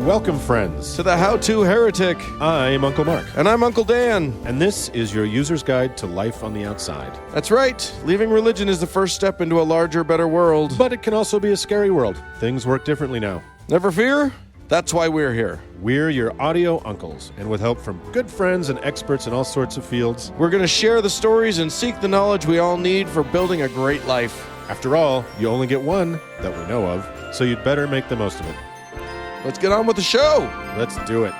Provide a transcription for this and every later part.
Welcome, friends, to the How-To Heretic. I'm Uncle Mark. And I'm Uncle Dan. And this is your user's guide to life on the outside. That's right. Leaving religion is the first step into a larger, better world. But it can also be a scary world. Things work differently now. Never fear. That's why we're here. We're your audio uncles, and with help from good friends and experts in all sorts of fields, we're going to share the stories and seek the knowledge we all need for building a great life. After all, you only get one that we know of, so you'd better make the most of it. Let's get on with the show. Let's do it.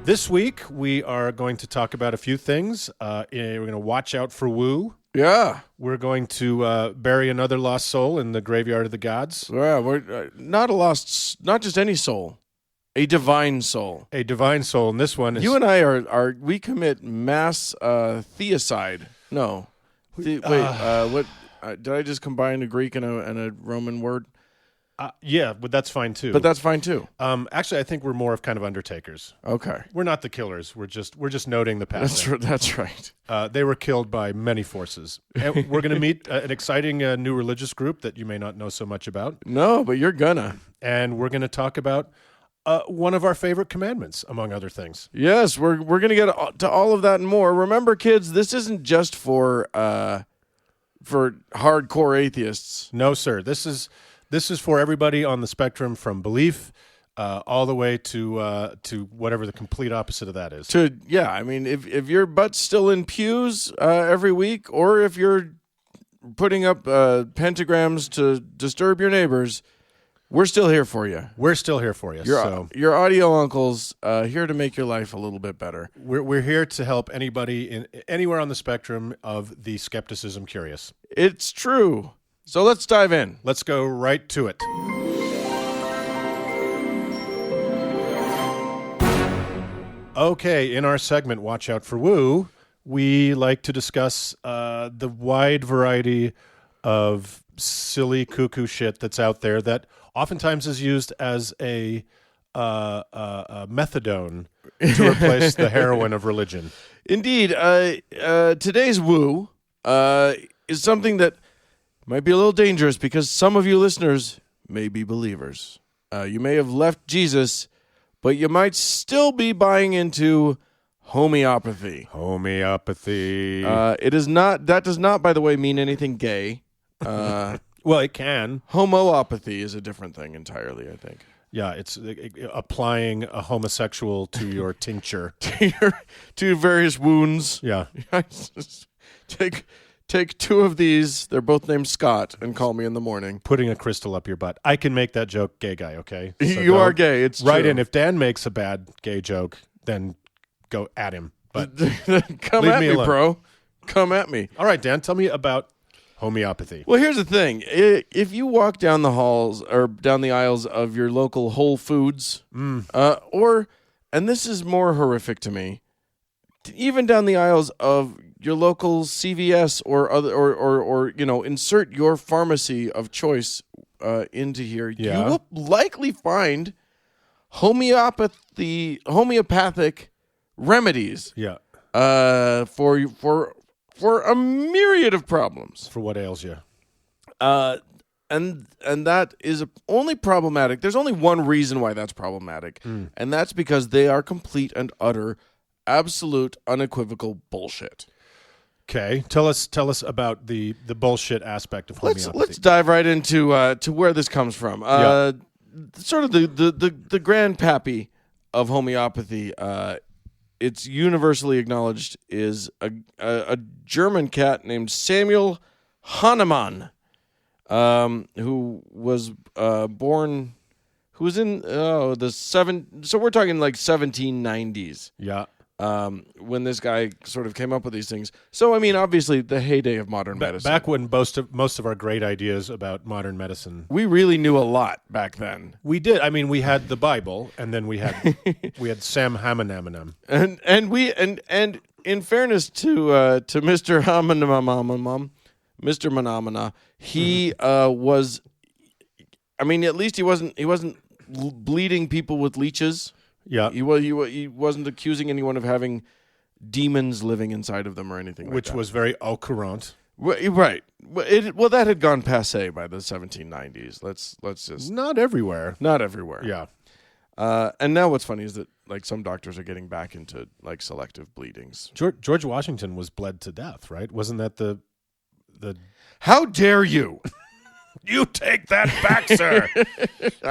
This week, we are going to talk about a few things. We're going to watch out for Wu. Yeah. We're going to bury another lost soul in the graveyard of the gods. Yeah, we're not a lost, not just any soul. A divine soul. A divine soul, and this one is... You and I we commit mass theocide. No. What? Did I just combine a Greek and a Roman word? Yeah, but that's fine too. But that's fine too. Actually, I think we're more of kind of undertakers. Okay. We're not the killers. We're just noting the past. That's right. They were killed by many forces. And we're going to meet an exciting new religious group that you may not know so much about. No, but you're gonna. And we're going to talk about one of our favorite commandments, among other things. Yes, we're going to get to all of that and more. Remember, kids, this isn't just for hardcore atheists. No, sir. This is for everybody on the spectrum, from belief all the way to whatever the complete opposite of that is. I mean, if your butt's still in pews every week, or if you're putting up pentagrams to disturb your neighbors, we're still here for you. We're still here for you. Your audio uncles here to make your life a little bit better. We're here to help anybody anywhere on the spectrum of the skepticism curious. It's true. So let's dive in. Let's go right to it. Okay, in our segment, Watch Out for Wu, we like to discuss the wide variety of silly cuckoo shit that's out there that oftentimes is used as a methadone to replace the heroin of religion. Indeed. Today's Wu is something that might be a little dangerous because some of you listeners may be believers. You may have left Jesus, but you might still be buying into homeopathy. Homeopathy. That does not, by the way, mean anything gay. Well, it can. Homeopathy is a different thing entirely, I think. Yeah, it's applying a homosexual to your tincture. to various wounds. Yeah. Take two of these, they're both named Scott, and call me in the morning. Putting a crystal up your butt. I can make that joke, gay guy, okay? So you are gay, it's right true. in. If Dan makes a bad gay joke, then go at him. But come at me, bro. Come at me. All right, Dan, tell me about homeopathy. Well, here's the thing. If you walk down the halls or down the aisles of your local Whole Foods, and this is more horrific to me, even down the aisles of your local CVS or other, or insert your pharmacy of choice into here, you will likely find homeopathic remedies. Yeah. For a myriad of problems. For what ails you. And that is only problematic. There's only one reason why that's problematic, and that's because they are complete and utter, absolute, unequivocal bullshit. Okay, tell us about the bullshit aspect of homeopathy. Let's dive right into to where this comes from. Sort of the grandpappy of homeopathy. It's universally acknowledged is a German cat named Samuel Hahnemann, who was born, who was in so we're talking like 1790s. Yeah. When this guy sort of came up with these things. So, I mean, obviously, the heyday of modern medicine. Back when most of our great ideas about modern medicine. We really knew a lot back then. We did. I mean, we had the Bible, and then we had Sam Hamanam. And in fairness to Mr. Hamanam, Mr. Manamana, he was, I mean, at least he wasn't bleeding people with leeches. Yeah, he wasn't accusing anyone of having demons living inside of them or anything like that. Which was very au courant. Right. Well, that had gone passé by the 1790s. Let's just Not everywhere. not everywhere. Yeah. And now what's funny is that like some doctors are getting back into like selective bleedings. George Washington was bled to death, right? Wasn't that the How dare you? You take that back, sir.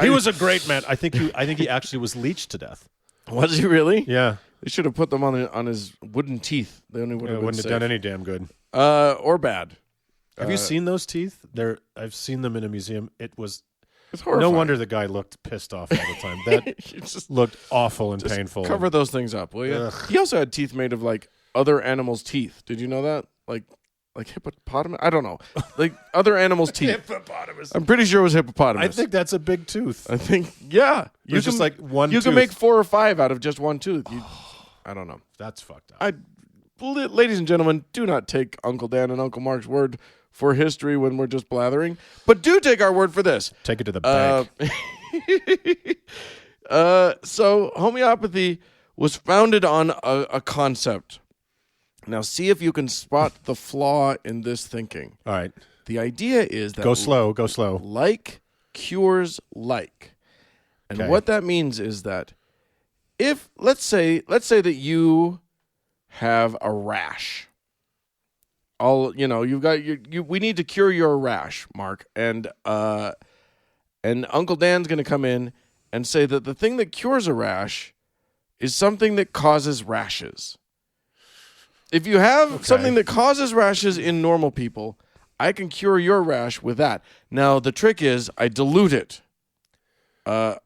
He was a great man. I think he actually was leeched to death. Was he really? Yeah. They should have put them on his wooden teeth. They only would have Wouldn't have done any damn good. or bad. Have you seen those teeth? I've seen them in a museum. It's horrifying. No wonder the guy looked pissed off all the time. That just looked awful and painful. cover those things up, will you? Ugh. He also had teeth made of like other animals' teeth. Did you know that? Like hippopotamus? I don't know. Like other animals' teeth. Hippopotamus. I'm pretty sure it was hippopotamus. I think that's a big tooth. I think yeah. It's just like one. You tooth. can make 4 or 5 out of just one tooth. I don't know. That's fucked up. Ladies and gentlemen, do not take Uncle Dan and Uncle Mark's word for history when we're just blathering, but do take our word for this. Take it to the bank. So homeopathy was founded on a concept. Now, see if you can spot the flaw in this thinking. All right. The idea is that Go slow. like cures like. And Okay. what that means is that if let's say that you have a rash. You've got we need to cure your rash, Mark. And Uncle Dan's going to come in and say that the thing that cures a rash is something that causes rashes. If you have something that causes rashes in normal people, I can cure your rash with that. Now, the trick is I dilute it a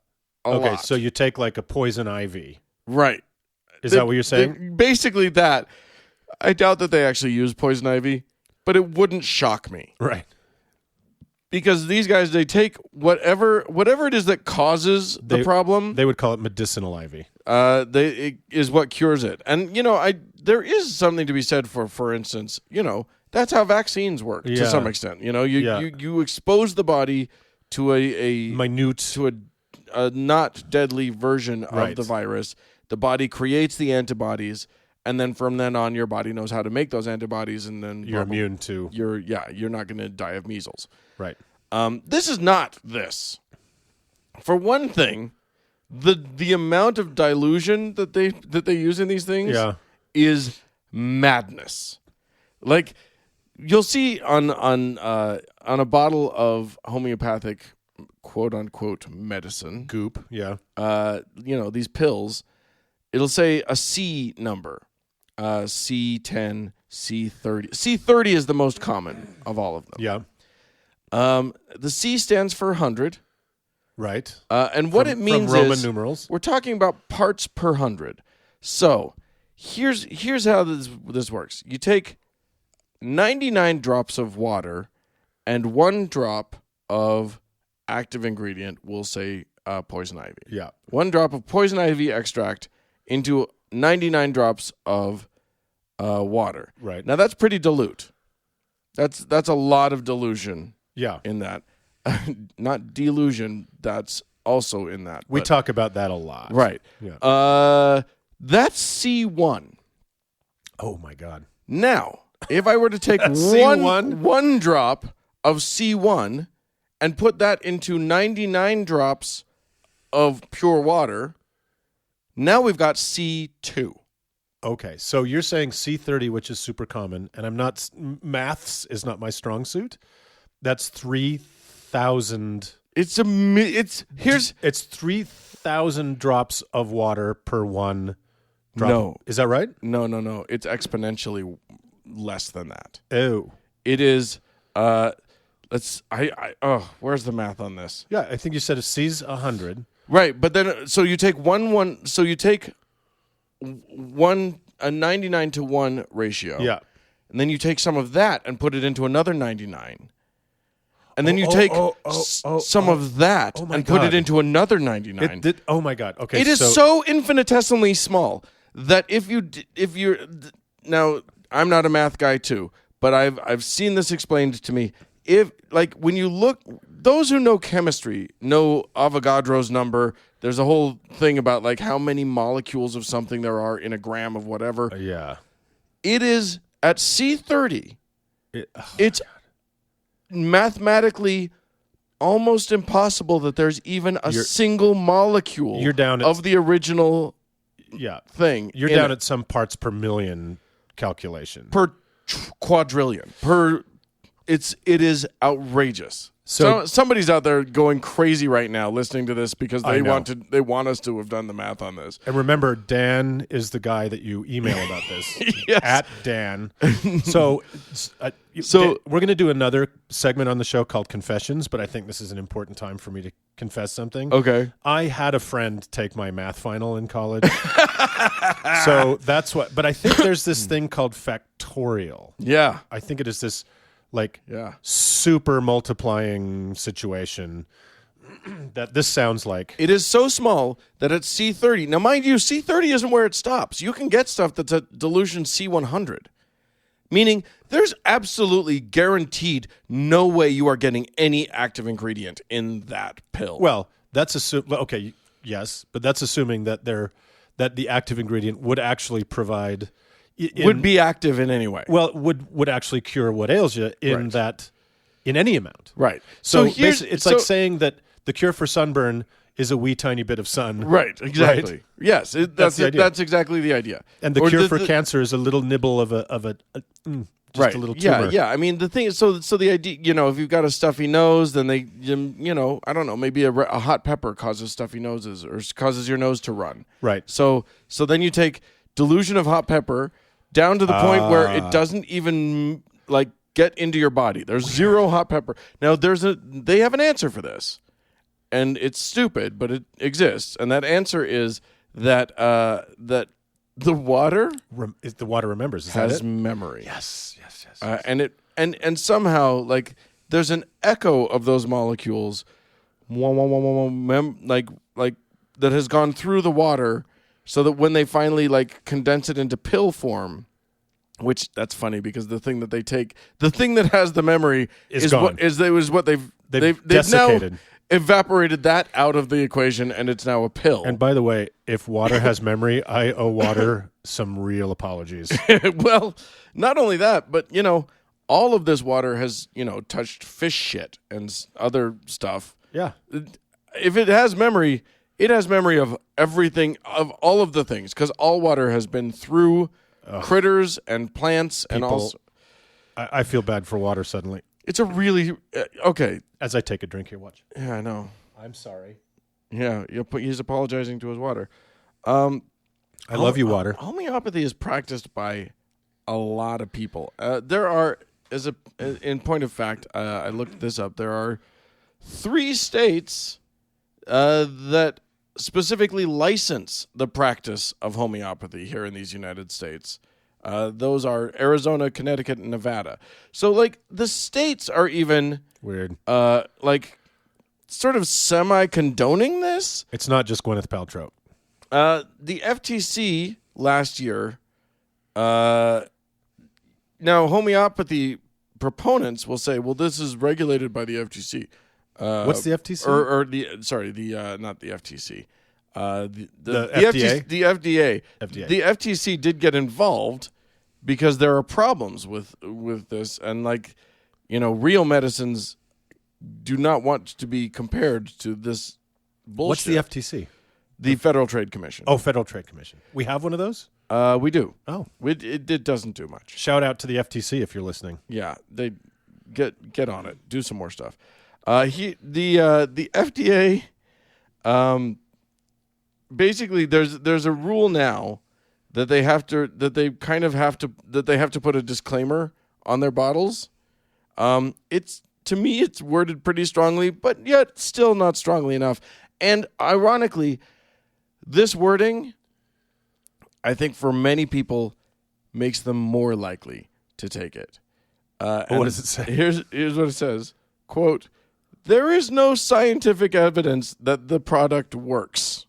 lot. So you take like a poison ivy. Right. Is that what you're saying? Basically that. I doubt that they actually use poison ivy, but it wouldn't shock me. Right. Because these guys, they take whatever it is that causes the problem. They would call it medicinal ivy. It is what cures it. And, there is something to be said for instance, that's how vaccines work to some extent. You expose the body to a minute, to a not deadly version of the virus. The body creates the antibodies, and then from then on, your body knows how to make those antibodies, and then you're immune to. You're not going to die of measles. Right. This is not this. For one thing, the amount of dilution that they use in these things is madness. Like you'll see on a bottle of homeopathic quote unquote medicine Goop. Yeah. These pills, it'll say a C number, C10, C30. C30 is the most common of all of them. Yeah. The C stands for 100. Right. And what it means from Roman is numerals. We're talking about parts per 100. So here's how this works. You take 99 drops of water and 1 drop of active ingredient, we'll say poison ivy. Yeah. 1 drop of poison ivy extract into 99 drops of water. Right. Now that's pretty dilute. That's a lot of dilution. Yeah. In that. Not delusion, that's also in that. We talk about that a lot. Right. Yeah. That's C1. Oh my God. Now, if I were to take one drop of C1 and put that into 99 drops of pure water, now we've got C2. Okay, so you're saying C30, which is super common, and I'm not. Maths is not my strong suit. That's 3,000. It's 3,000 drops of water per 1 drop. No, is that right? No. It's exponentially less than that. Oh, it is. Where's the math on this? Yeah, I think you said a C's 100. Right, but then so you take a 99 to 1 ratio. Yeah. And then you take some of that and put it into another 99. And then you take some of that and put it into another 99. Oh my God. Okay. It is so infinitesimally small that if you're now, I'm not a math guy too, but I've seen this explained to me. If when you look, those who know chemistry know Avogadro's number. There's a whole thing about like how many molecules of something there are in a gram of whatever. Yeah. It is at C30. It's mathematically almost impossible that there's even a single molecule of the original thing. You're down at some parts per million calculation. Per quadrillion. It is outrageous. So somebody's out there going crazy right now listening to this because they want us to have done the math on this. And remember, Dan is the guy that you email about this. Yes. At Dan. So we're going to do another segment on the show called Confessions, but I think this is an important time for me to confess something. Okay. I had a friend take my math final in college. So that's what. But I think there's this thing called factorial. Yeah. I think it is this super multiplying situation that this sounds like. It is so small that at C30, now mind you, C30 isn't where it stops. You can get stuff that's at dilution C100, meaning there's absolutely guaranteed no way you are getting any active ingredient in that pill. Well, that's yes, but that's assuming that the active ingredient would actually provide would be active in any way. Well, would actually cure what ails you in any amount. Right. So it's like saying that the cure for sunburn is a wee tiny bit of sun. Right. Exactly. Right? Yes. That's the idea. That's exactly the idea. And the cure for cancer is a little nibble of a a little tumor. Yeah. I mean, the thing is, so the idea, if you've got a stuffy nose, then I don't know, maybe a hot pepper causes stuffy noses or causes your nose to run. Right. So then you take dilution of hot pepper down to the point where it doesn't even get into your body. There's zero hot pepper. Now they have an answer for this, and it's stupid, but it exists. And that answer is that the water remembers. Is has that it? memory. Yes. And somehow there's an echo of those molecules, that has gone through the water. So that when they finally condense it into pill form, which that's funny because the thing that they take, the thing that has the memory is gone. what they've desiccated. Now evaporated that out of the equation, and it's now a pill. And by the way, if water has memory, I owe water some real apologies. Well, not only that, but all of this water has touched fish shit and other stuff. Yeah. If it has memory. It has memory of everything, of all of the things, because all water has been through critters and plants and all. I feel bad for water suddenly. It's a really okay. As I take a drink here, watch. Yeah, I know. I'm sorry. Yeah, he's apologizing to his water. I love you, water. Homeopathy is practiced by a lot of people. There are, in point of fact, I looked this up. There are 3 states that specifically license the practice of homeopathy here in these United States. Those are Arizona, Connecticut, and Nevada. So, the states are even weird, sort of semi-condoning this. It's not just Gwyneth Paltrow. The FTC last year. Now, homeopathy proponents will say, "Well, this is regulated by the FTC." What's the FTC? Not the FTC. The FDA? The FDA. FDA. The FTC did get involved because there are problems with this, and real medicines do not want to be compared to this bullshit. What's the FTC? The Federal Trade Commission. Oh, Federal Trade Commission. We have one of those? We do. Oh. It doesn't do much. Shout out to the FTC if you're listening. Yeah, they get on it. Do some more stuff. The FDA, basically, there's a rule now that they have to put a disclaimer on their bottles. To me, it's worded pretty strongly, but yet still not strongly enough. And ironically, this wording, I think for many people, makes them more likely to take it. What does it say? Here's what it says. Quote, "There is no scientific evidence that the product works."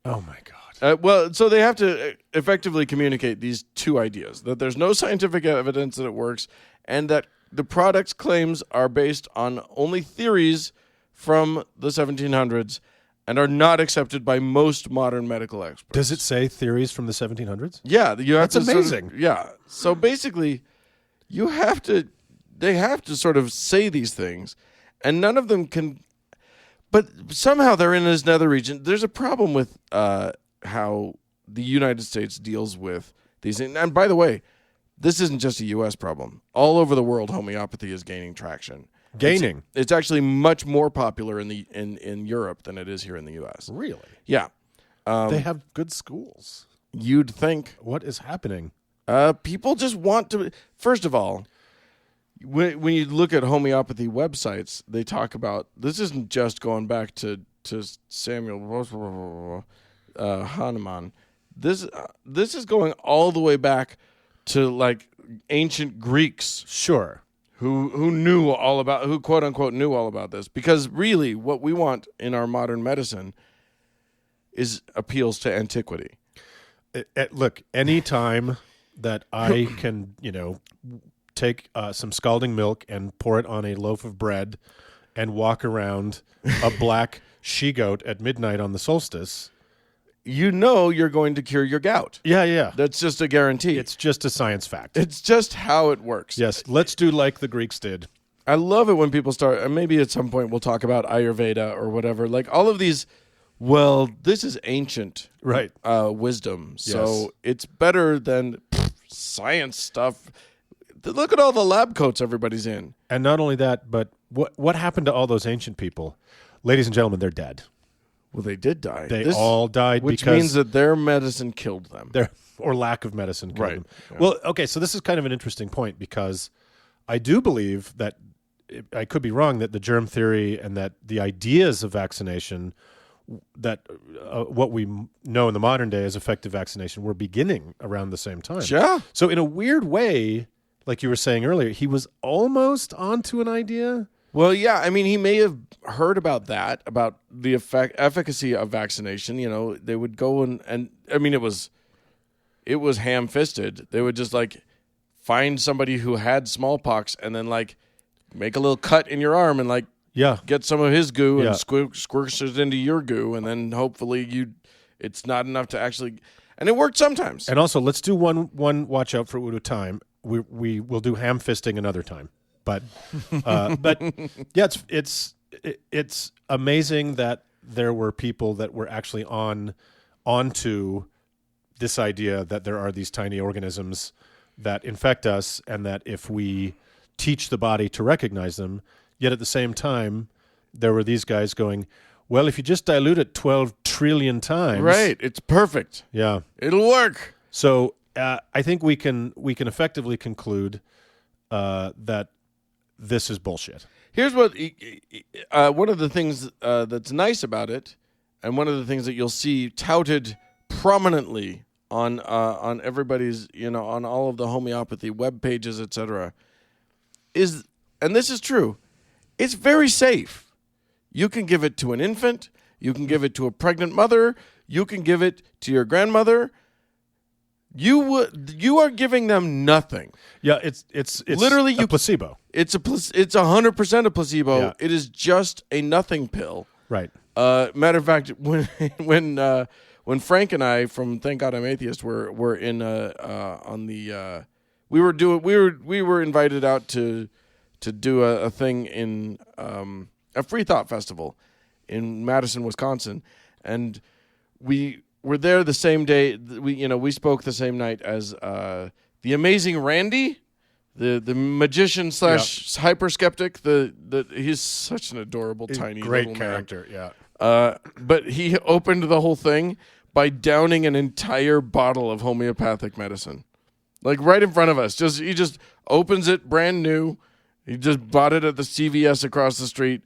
Oh, my God. So they have to effectively communicate these 2 ideas, that there's no scientific evidence that it works, and that the product's claims are based on only theories from the 1700s and are not accepted by most modern medical experts. Does it say theories from the 1700s? Yeah, you have That's to amazing. So basically, they have to sort of say these things, and none of them can. But somehow they're in this nether region. There's a problem with how the United States deals with these. And by the way, this isn't just a U.S. problem. All over the world, homeopathy is gaining traction. It's actually much more popular in Europe than it is here in the U.S. Really? Yeah. They have good schools. You'd think. What is happening? People just want to. First of all, when you look at homeopathy websites, they talk about this isn't just going back to Samuel Hahnemann. This is going all the way back to like ancient Greeks. Sure. Who knew all about, who quote unquote knew all about this, because really what we want in our modern medicine is appeals to antiquity. Look, any time that I can, take some scalding milk and pour it on a loaf of bread and walk around a black she-goat at midnight on the solstice, you're going to cure your gout. Yeah. That's just a guarantee. It's just a science fact. It's just how it works. Yes, let's do like the Greeks did. I love it when people start, and maybe at some point we'll talk about Ayurveda or whatever. Like all of these, this is ancient wisdom. So it's better than science stuff. Look at all the lab coats everybody's in. And not only that, but what happened to all those ancient people? Ladies and gentlemen, they're dead. Well, they did die. They all died which because means that their medicine killed them. Or lack of medicine killed them. Yeah. Well, okay, so this is kind of an interesting point because I do believe that, I could be wrong, that the germ theory and that the ideas of vaccination, that what we know in the modern day as effective vaccination, were beginning around the same time. Yeah. So in a weird way, like you were saying earlier, he was almost onto an idea. Well, yeah. I mean, he may have heard about that, about the efficacy of vaccination. They would go and I mean, it was ham-fisted. They would just like find somebody who had smallpox and then like make a little cut in your arm and like get some of his goo and squirt it into your goo, and then hopefully it's not enough to actually, and it worked sometimes. And also, let's do one watch out for it at a time. We will do ham fisting another time. But yeah, it's amazing that there were people that were actually onto this idea that there are these tiny organisms that infect us, and that if we teach the body to recognize them, yet at the same time, there were these guys going, well, if you just dilute it 12 trillion times, right, it's perfect. Yeah, it'll work. So I think we can effectively conclude that this is bullshit. Here's what one of the things that's nice about it, and one of the things that you'll see touted prominently on everybody's, on all of the homeopathy web pages, etc., is, and this is true, it's very safe. You can give it to an infant, you can give it to a pregnant mother, you can give it to your grandmother. You are giving them nothing. Yeah, it's literally a placebo. It's 100% a placebo. Yeah. It is just a nothing pill. Right. Matter of fact, when Frank and I from Thank God I'm Atheist were in on the we were invited out to do a thing in a free thought festival in Madison, Wisconsin, and we were there the same day. We spoke the same night as the amazing Randy, the magician / hyper skeptic. He's such an adorable, tiny, great little character. man. Yeah. But he opened the whole thing by downing an entire bottle of homeopathic medicine, like right in front of us. He just opens it brand new. He just bought it at the CVS across the street,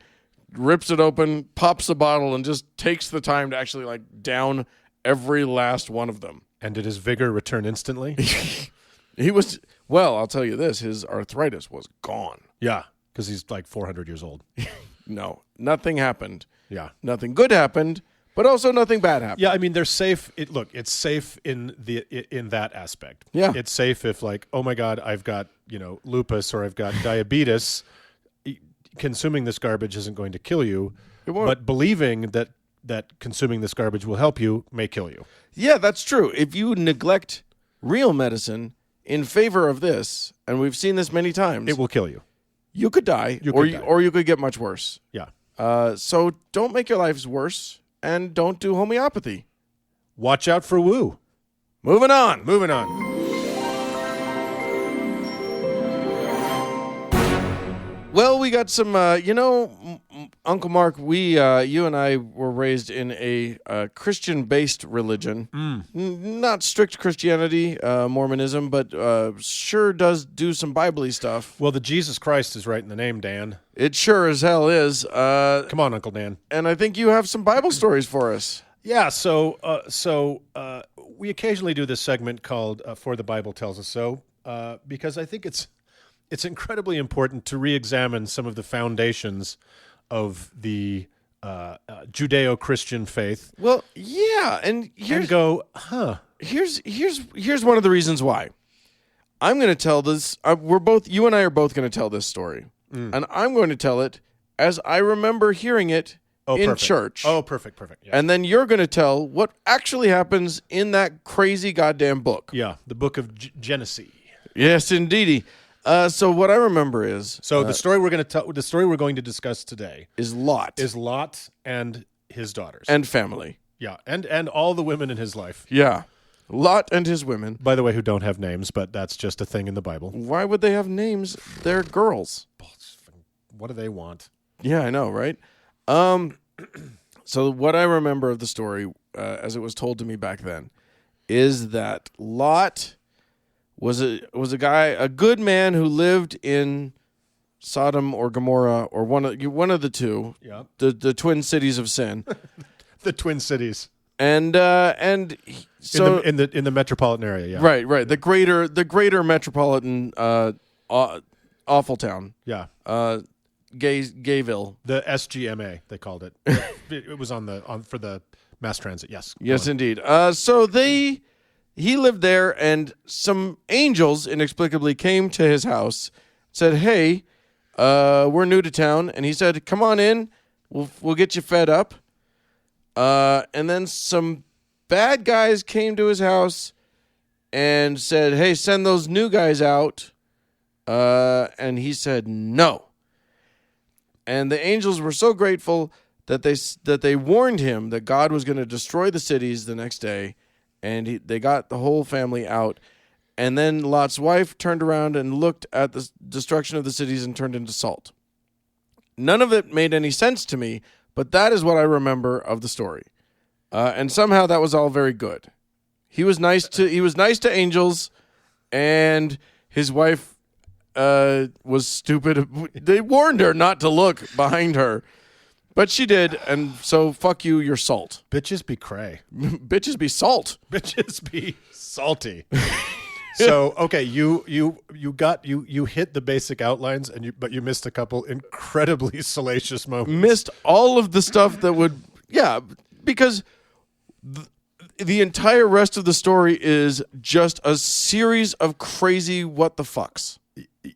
rips it open, pops the bottle, and just takes the time to actually like down every last one of them. And did his vigor return instantly? He was, well, I'll tell you this, his arthritis was gone. Yeah, because he's like 400 years old. No, nothing happened. Yeah. Nothing good happened, but also nothing bad happened. Yeah, I mean, they're safe. It's safe in that aspect. Yeah. It's safe if like, oh my God, I've got, lupus or I've got diabetes. Consuming this garbage isn't going to kill you. It won't. But believing that that consuming this garbage will help you may kill you. Yeah, that's true. If you neglect real medicine in favor of this, and we've seen this many times, It will kill you. you could die, You or could you, die. or you could get much worse. Yeah. So don't make your lives worse, and don't do homeopathy. Watch out for woo. Moving on. Moving on. Well, we got some, Uncle Mark, you and I were raised in a Christian-based religion. Not strict Christianity, Mormonism, but sure does do some Bible-y stuff. Well, the Jesus Christ is right in the name, Dan. It sure as hell is. Come on, Uncle Dan. And I think you have some Bible stories for us. Yeah, so we occasionally do this segment called For the Bible Tells Us So, because I think it's incredibly important to re-examine some of the foundations of the Judeo-Christian faith. Well, yeah, and And go, here's one of the reasons why. I'm going to tell this. You and I are both going to tell this story, and I'm going to tell it as I remember hearing it in perfect. church. Oh, perfect. Yeah. And then you're going to tell what actually happens in that crazy goddamn book. Yeah, the book of Genesis. Yes, indeedy. So what I remember is The story we're going to discuss today is Lot is Lot and his daughters. and family. Yeah, and all the women in his life. Yeah, Lot and his women. By the way, who don't have names, but that's just a thing in the Bible. Why would they have names? They're girls. What do they want? Yeah, I know, right? So what I remember of the story, as it was told to me back then, is that Lot was a guy, a good man who lived in Sodom or Gomorrah or one of the two, Yeah, the twin cities of sin, the Twin Cities, and so in the metropolitan area. Yeah, right, the greater metropolitan awful town, Yeah, Gayville. the SGMA they called it. It was for the mass transit. Yes, Yes, indeed. So he lived there, and some angels inexplicably came to his house, said, "Hey, we're new to town," and he said, "Come on in, we'll get you fed up." And then some bad guys came to his house and said, "Hey, send those new guys out," and he said, "No." And the angels were so grateful that they warned him that God was going to destroy the cities the next day. And they got the whole family out. And then Lot's wife turned around and looked at the destruction of the cities and turned into salt. None of it made any sense to me, but that is what I remember of the story. And somehow that was all very good. He was nice to angels, and his wife was stupid. They warned her not to look behind her. But she did, and so fuck you, you're salt. Bitches be cray. Bitches be salt. Bitches be salty. So okay, you hit the basic outlines, but you missed a couple incredibly salacious moments. Missed all of the stuff that would, because the entire rest of the story is just a series of crazy what the fucks.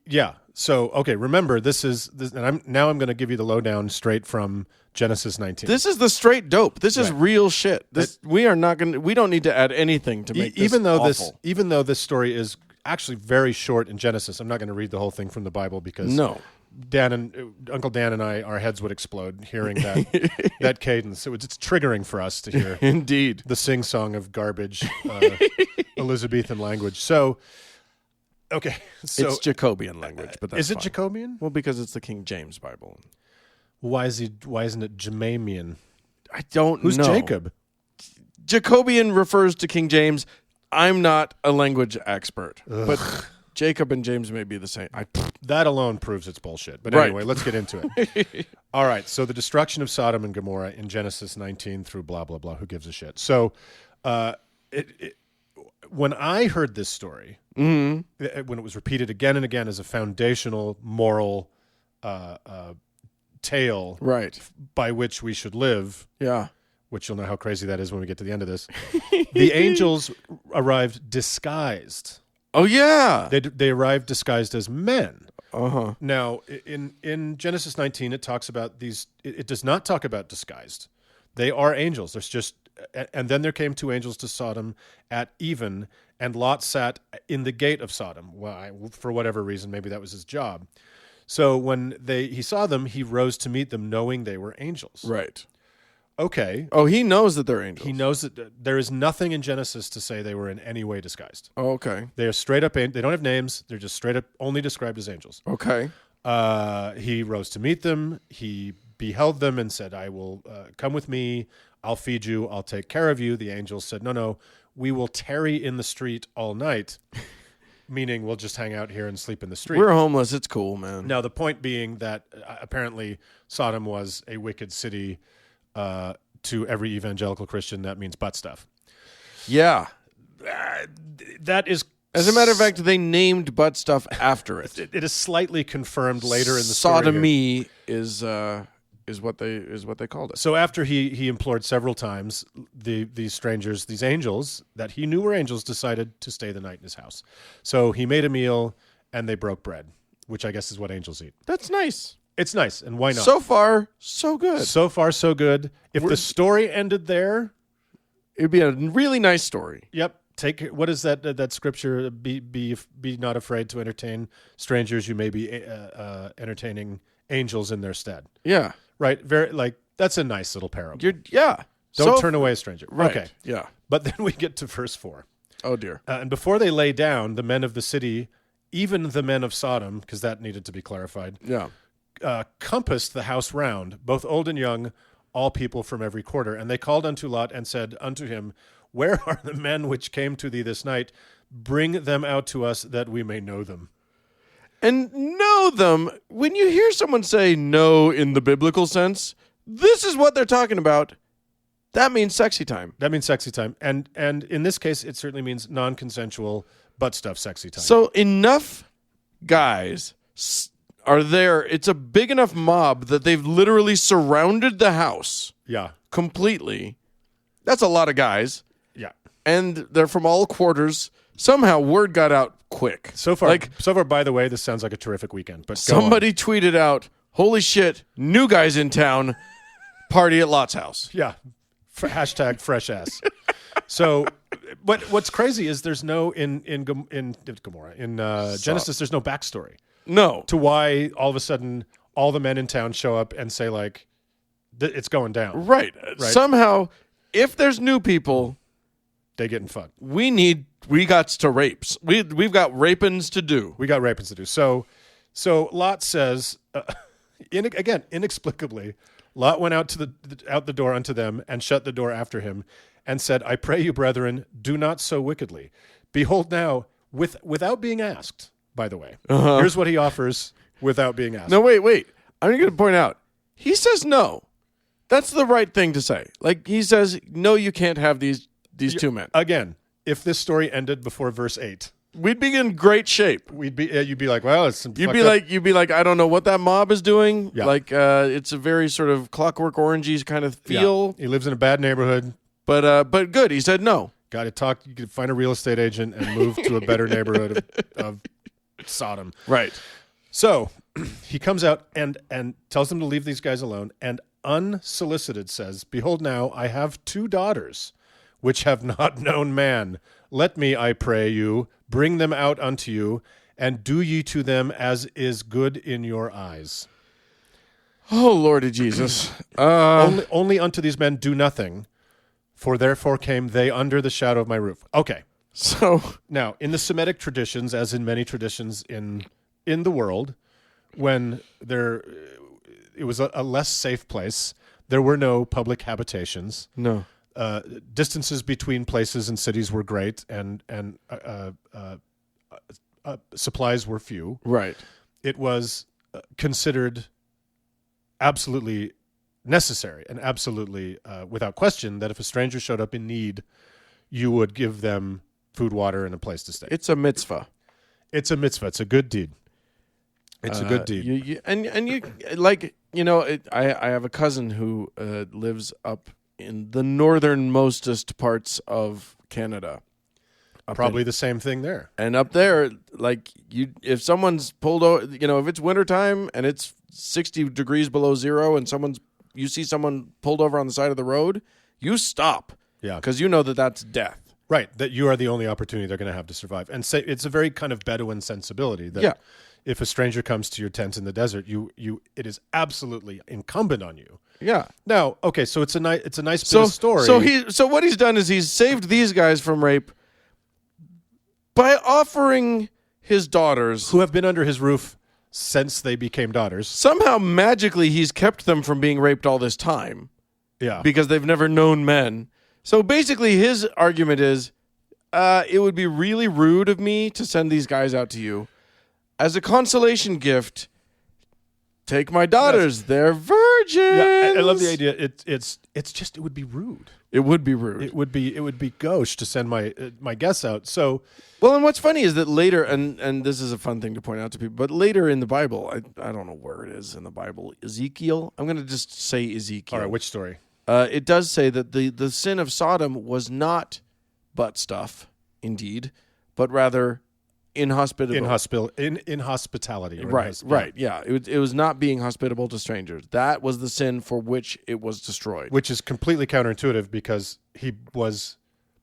Yeah. So okay, remember this, and I'm going to give you the lowdown straight from Genesis 19. This is the straight dope. This is real shit. We don't need to add anything to make this awful. Even though this story is actually very short in Genesis, I'm not going to read the whole thing from the Bible because Uncle Dan and I, our heads would explode hearing that cadence. It's triggering for us to hear indeed the sing song of garbage Elizabethan language. So. Okay, so it's Jacobean language, but that's is it fine. Jacobean? Well, because it's the King James Bible. Why isn't it Jemamian? I don't know. Who's Jacob? Jacobean refers to King James. I'm not a language expert, but Jacob and James may be the same. That alone proves it's bullshit. But Right. anyway, let's get into it. All right, so the destruction of Sodom and Gomorrah in Genesis 19 through blah, blah, blah. Who gives a shit? So when I heard this story, when it was repeated again and again as a foundational moral tale by which we should live, which you'll know how crazy that is when we get to the end of this, the angels arrived disguised. Oh, yeah. They arrived disguised as men. Uh-huh. Now, in Genesis 19, it talks about these. It does not talk about disguised. They are angels. There's just, and then there came two angels to Sodom at even, and Lot sat in the gate of Sodom. Why? For whatever reason, maybe that was his job. So when he saw them, he rose to meet them, knowing they were angels. Right. Okay. Oh, he knows that they're angels. He knows that there is nothing in Genesis to say they were in any way disguised. Oh, okay. They are straight up. They don't have names. They're just straight up only described as angels. Okay. He rose to meet them. He beheld them and said, "I will come with me. I'll feed you. I'll take care of you." The angels said, "No, we will tarry in the street all night," meaning we'll just hang out here and sleep in the street. We're homeless. It's cool, man. Now, the point being that apparently Sodom was a wicked city. To every evangelical Christian, that means butt stuff. Yeah. That is... As a matter of fact, they named butt stuff after it. It is slightly confirmed later in the story. Sodomy is what they called it. So after he implored several times, these strangers, these angels that he knew were angels, decided to stay the night in his house. So he made a meal and they broke bread, which I guess is what angels eat. That's nice. It's nice, and why not? So far, so good. So far, so good. If the story ended there, it'd be a really nice story. Yep. What is that scripture? Be not afraid to entertain strangers. You may be entertaining angels in their stead. Yeah. Right. That's a nice little parable. Don't turn away a stranger. Right. Okay. Yeah. But then we get to verse 4. Oh dear. And before they lay down, the men of the city, even the men of Sodom, because that needed to be clarified. Yeah. Compassed the house round, both old and young, all people from every quarter. And they called unto Lot and said unto him, "Where are the men which came to thee this night? Bring them out to us that we may know them." And know them, when you hear someone say know in the biblical sense, this is what they're talking about. That means sexy time. That means sexy time. And in this case, it certainly means non-consensual butt stuff sexy time. So enough guys are there. It's a big enough mob that they've literally surrounded the house. Yeah. Completely. That's a lot of guys. Yeah. And they're from all quarters. Somehow word got out quick. So far, by the way, this sounds like a terrific weekend. But somebody tweeted out, "Holy shit, new guys in town, party at Lot's house." Yeah. Hashtag fresh ass. So, but what's crazy is there's no in Gomorrah, in Genesis, there's no backstory. No. To why all of a sudden all the men in town show up and say like, it's going down. Right. Somehow, if there's new people, they getting fucked. We got to rapes. We've got rapins to do. We got rapins to do. So Lot says, inexplicably, Lot went out the door unto them and shut the door after him and said, "I pray you, brethren, do not so wickedly. Behold now, without being asked, by the way, here's what he offers without being asked." No, wait. I'm going to point out, he says no. That's the right thing to say. Like, he says, no, you can't have these two men. Again, if this story ended before verse 8, we'd be in great shape. You'd be like, well, it's you'd be like, I don't know what that mob is doing. Yeah. Like, it's a very sort of Clockwork Orangey kind of feel. Yeah. He lives in a bad neighborhood, but good. He said no. Got to talk. You could find a real estate agent and move to a better neighborhood of Sodom. Right. So he comes out and tells them to leave these guys alone, and unsolicited says, "Behold now, I have 2 daughters, which have not known man. Let me, I pray you, bring them out unto you, and do ye to them as is good in your eyes." Oh, Lordy Jesus. Only unto these men do nothing, for therefore came they under the shadow of my roof. Okay. So now, in the Semitic traditions, as in many traditions in the world, when it was a less safe place, there were no public habitations. No. Distances between places and cities were great, and supplies were few. Right. It was considered absolutely necessary and absolutely without question that if a stranger showed up in need, you would give them food, water, and a place to stay. It's a mitzvah. It's a mitzvah. It's a good deed. It's a good deed. I have a cousin who lives up in the northernmostest parts of Canada. Probably the same thing there. And up there, like, if someone's pulled over, if it's wintertime and it's 60 degrees below zero and someone's you see someone pulled over on the side of the road, you stop. Yeah. Because you know that that's death. Right, that you are the only opportunity they're going to have to survive. And say it's a very kind of Bedouin sensibility that if a stranger comes to your tent in the desert, it is absolutely incumbent on you. Yeah. Now, okay, so it's a nice bit of story. So what he's done is he's saved these guys from rape by offering his daughters, who have been under his roof since they became daughters. Somehow magically he's kept them from being raped all this time. Yeah. Because they've never known men. So basically his argument is, it would be really rude of me to send these guys out to you. As a consolation gift, take my daughters. Yes. They're virgins. Yeah, I love the idea. It's just, it would be rude. It would be rude. It would be gauche to send my guests out. So, well, and what's funny is that later, and this is a fun thing to point out to people, but later in the Bible, I don't know where it is in the Bible, Ezekiel. I'm going to just say Ezekiel. All right, which story? It does say that the sin of Sodom was not butt stuff, indeed, but rather inhospitable. Inhospitality. Right. Yeah. It was not being hospitable to strangers. That was the sin for which it was destroyed. Which is completely counterintuitive because he was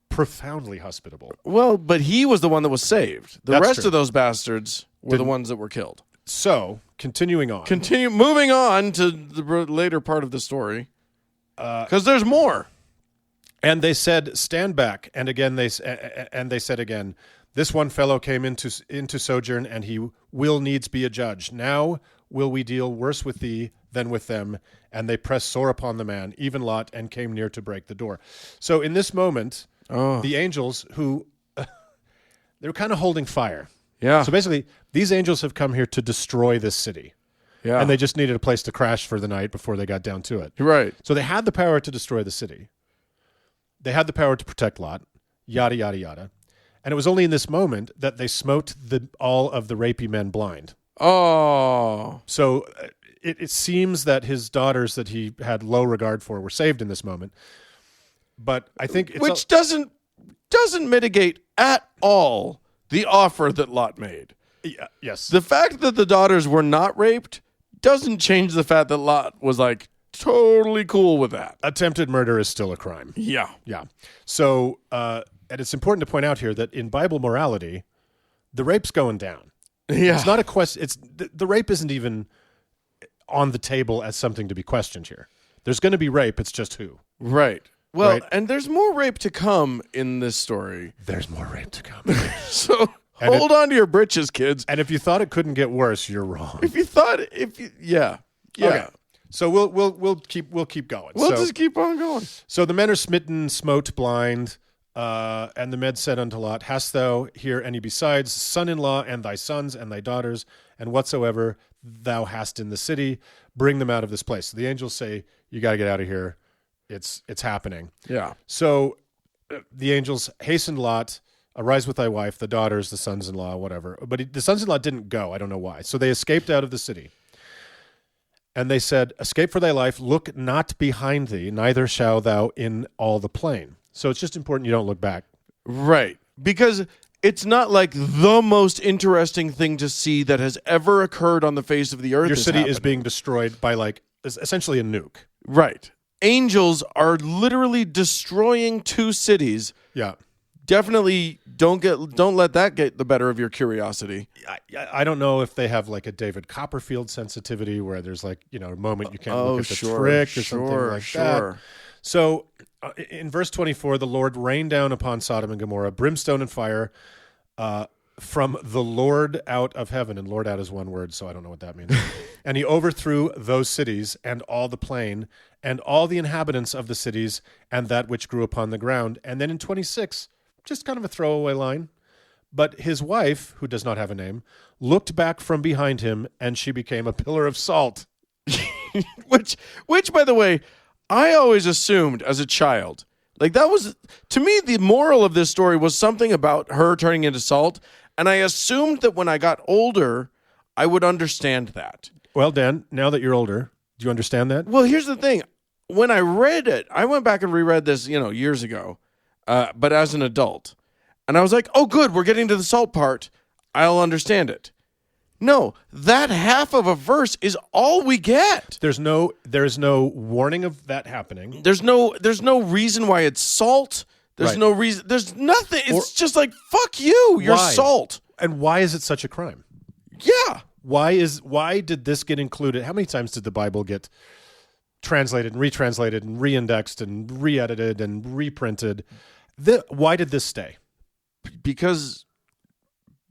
profoundly hospitable. Well, but he was the one that was saved. The rest true. of those bastards were the ones that were killed. So, continuing on. Moving on to the later part of the story. Because there's more. And they said, "Stand back." And again, they said again, "This one fellow came into sojourn, and he will needs be a judge. Now will we deal worse with thee than with them." And they pressed sore upon the man, even Lot, and came near to break the door. So in this moment, the angels who they were kind of holding fire. Yeah. So basically, these angels have come here to destroy this city. Yeah. And they just needed a place to crash for the night before they got down to it. Right. So they had the power to destroy the city. They had the power to protect Lot, yada, yada, yada. And it was only in this moment that they smote all of the rapey men blind. Oh. So it seems that his daughters that he had low regard for were saved in this moment. But I think which doesn't mitigate at all the offer that Lot made. Yes. The fact that the daughters were not raped doesn't change the fact that Lot was like totally cool with that. Attempted murder is still a crime. Yeah. Yeah. So, and it's important to point out here that in Bible morality, the rape's going down. Yeah. It's not a question. It's the rape isn't even on the table as something to be questioned here. There's going to be rape. It's just who. Right. Well, right? And there's more rape to come in this story. There's more rape to come. So hold on to your britches, kids. And if you thought it couldn't get worse, you're wrong. Yeah. Okay. So we'll keep going. We'll just keep on going. So the men are smitten, smote blind, and the men said unto Lot, "Hast thou here any besides son-in-law and thy sons and thy daughters, and whatsoever thou hast in the city, bring them out of this place." So the angels say, "You got to get out of here. It's happening." Yeah. So the angels hastened Lot. "Arise with thy wife, the daughters, the sons-in-law," whatever. But the sons-in-law didn't go. I don't know why. So they escaped out of the city. And they said, "Escape for thy life, look not behind thee, neither shall thou in all the plain." So it's just important you don't look back. Right. Because it's not like the most interesting thing to see that has ever occurred on the face of the earth. Your city is being destroyed by essentially a nuke. Right. Angels are literally destroying two cities. Yeah. Definitely don't let that get the better of your curiosity. I don't know if they have like a David Copperfield sensitivity where there's like, a moment you can't look at the trick or something like that. So in verse 24, the Lord rained down upon Sodom and Gomorrah brimstone and fire from the Lord out of heaven. And Lord out is one word, so I don't know what that means. And he overthrew those cities and all the plain and all the inhabitants of the cities and that which grew upon the ground. And then in 26, just kind of a throwaway line, but his wife, who does not have a name, looked back from behind him, and she became a pillar of salt. which, by the way, I always assumed as a child, like that was, to me, the moral of this story was something about her turning into salt, and I assumed that when I got older, I would understand that. Well, Dan, now that you're older, do you understand that? Well, here's the thing. When I read it, I went back and reread this, years ago. But as an adult. And I was like, oh, good, we're getting to the salt part. I'll understand it. No, that half of a verse is all we get. There is no warning of that happening. There's no reason why it's salt. There's Right. no reason. There's nothing. It's just like, fuck you. You're Why? salt. And why is it such a crime? Yeah. Why did this get included? How many times did the Bible get translated and retranslated and reindexed and re-edited and reprinted? Why did this stay? Because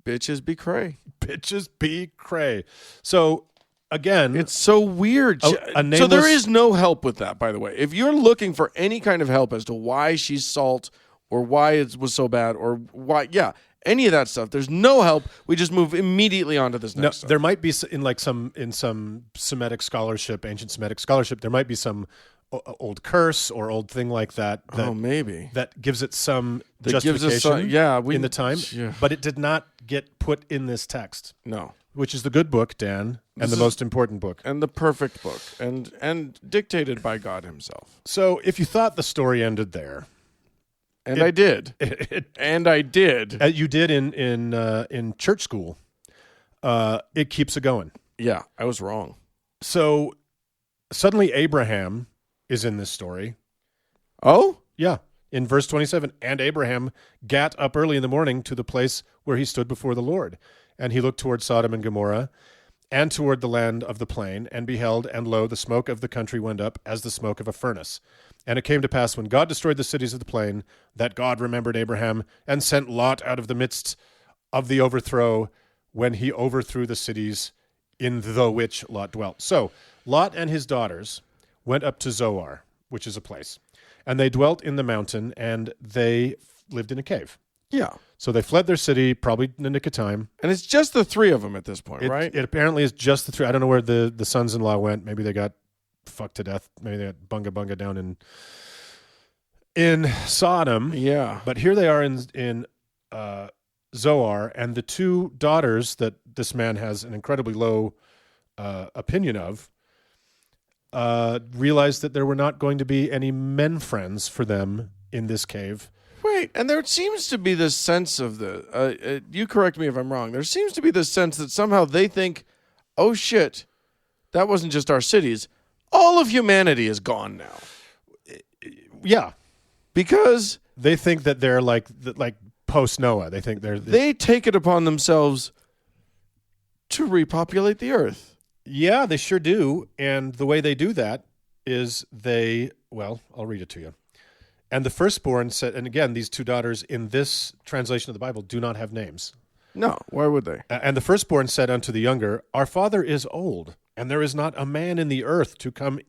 bitches be cray. Bitches be cray. So again, It's so weird. A So nameless- there is no help with that, by the way. If you're looking for any kind of help as to why she's salt or why it was so bad or why, any of that stuff, there's no help. We just move immediately on to this next stuff. there might be in some Semitic scholarship, ancient Semitic scholarship, there might be some old curse or old thing like that. Maybe. That gives it some That gives justification. us some- in the time, Yeah. but it did not get put in this text, No. which is the good book, Dan, and the most important book. And the perfect book. And dictated by God himself. So if you thought the story ended there, And I did. And I did. you did in church school, it keeps it going. Yeah, I was wrong. So suddenly Abraham is in this story. Oh? Yeah. In verse 27, and Abraham gat up early in the morning to the place where he stood before the Lord. And he looked toward Sodom and Gomorrah and toward the land of the plain, and beheld, and lo, the smoke of the country went up as the smoke of a furnace. And it came to pass, when God destroyed the cities of the plain, that God remembered Abraham and sent Lot out of the midst of the overthrow, when he overthrew the cities in the which Lot dwelt. So Lot and his daughters went up to Zoar, which is a place. And they dwelt in the mountain, and they lived in a cave. Yeah. So they fled their city, probably in the nick of time. And it's just the three of them at this point, right? It apparently is just the three. I don't know where the sons-in-law went. Maybe they got fucked to death. Maybe they got bunga down in Sodom. Yeah. But here they are in Zoar, and the two daughters that this man has an incredibly low opinion of realized that there were not going to be any men friends for them in this cave. Wait, and there seems to be this sense of you correct me if I'm wrong. There seems to be this sense that somehow they think, oh shit, that wasn't just our cities. All of humanity is gone now. Yeah, Because they think that they're like post Noah. They think they take it upon themselves to repopulate the earth. Yeah, they sure do. And the way they do that is I'll read it to you. And the firstborn said, and again, these two daughters in this translation of the Bible do not have names. No, why would they? And the firstborn said unto the younger, our father is old, and there is not a man in the earth to come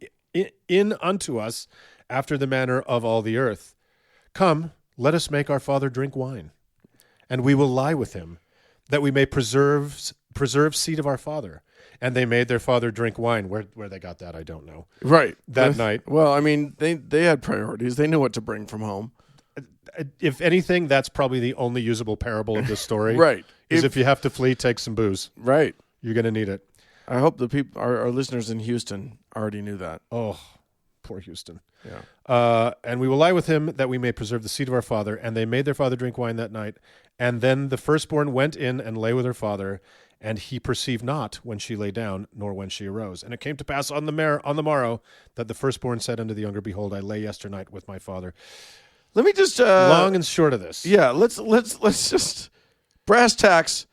in unto us after the manner of all the earth. Come, let us make our father drink wine, and we will lie with him, that we may preserve seed of our father. And they made their father drink wine. Where they got that, I don't know. Right. That night. Well, I mean, they had priorities. They knew what to bring from home. If anything, that's probably the only usable parable of this story. Right. Is if you have to flee, take some booze. Right. You're going to need it. I hope the people, our listeners in Houston, already knew that. Oh, poor Houston. Yeah. And we will lie with him that we may preserve the seed of our father. And they made their father drink wine that night. And then the firstborn went in and lay with her father. And he perceived not when she lay down, nor when she arose. And it came to pass on the morrow that the firstborn said unto the younger, behold, I lay yesternight with my father. Let me just Long and short of this. Yeah, let's just brass tacks.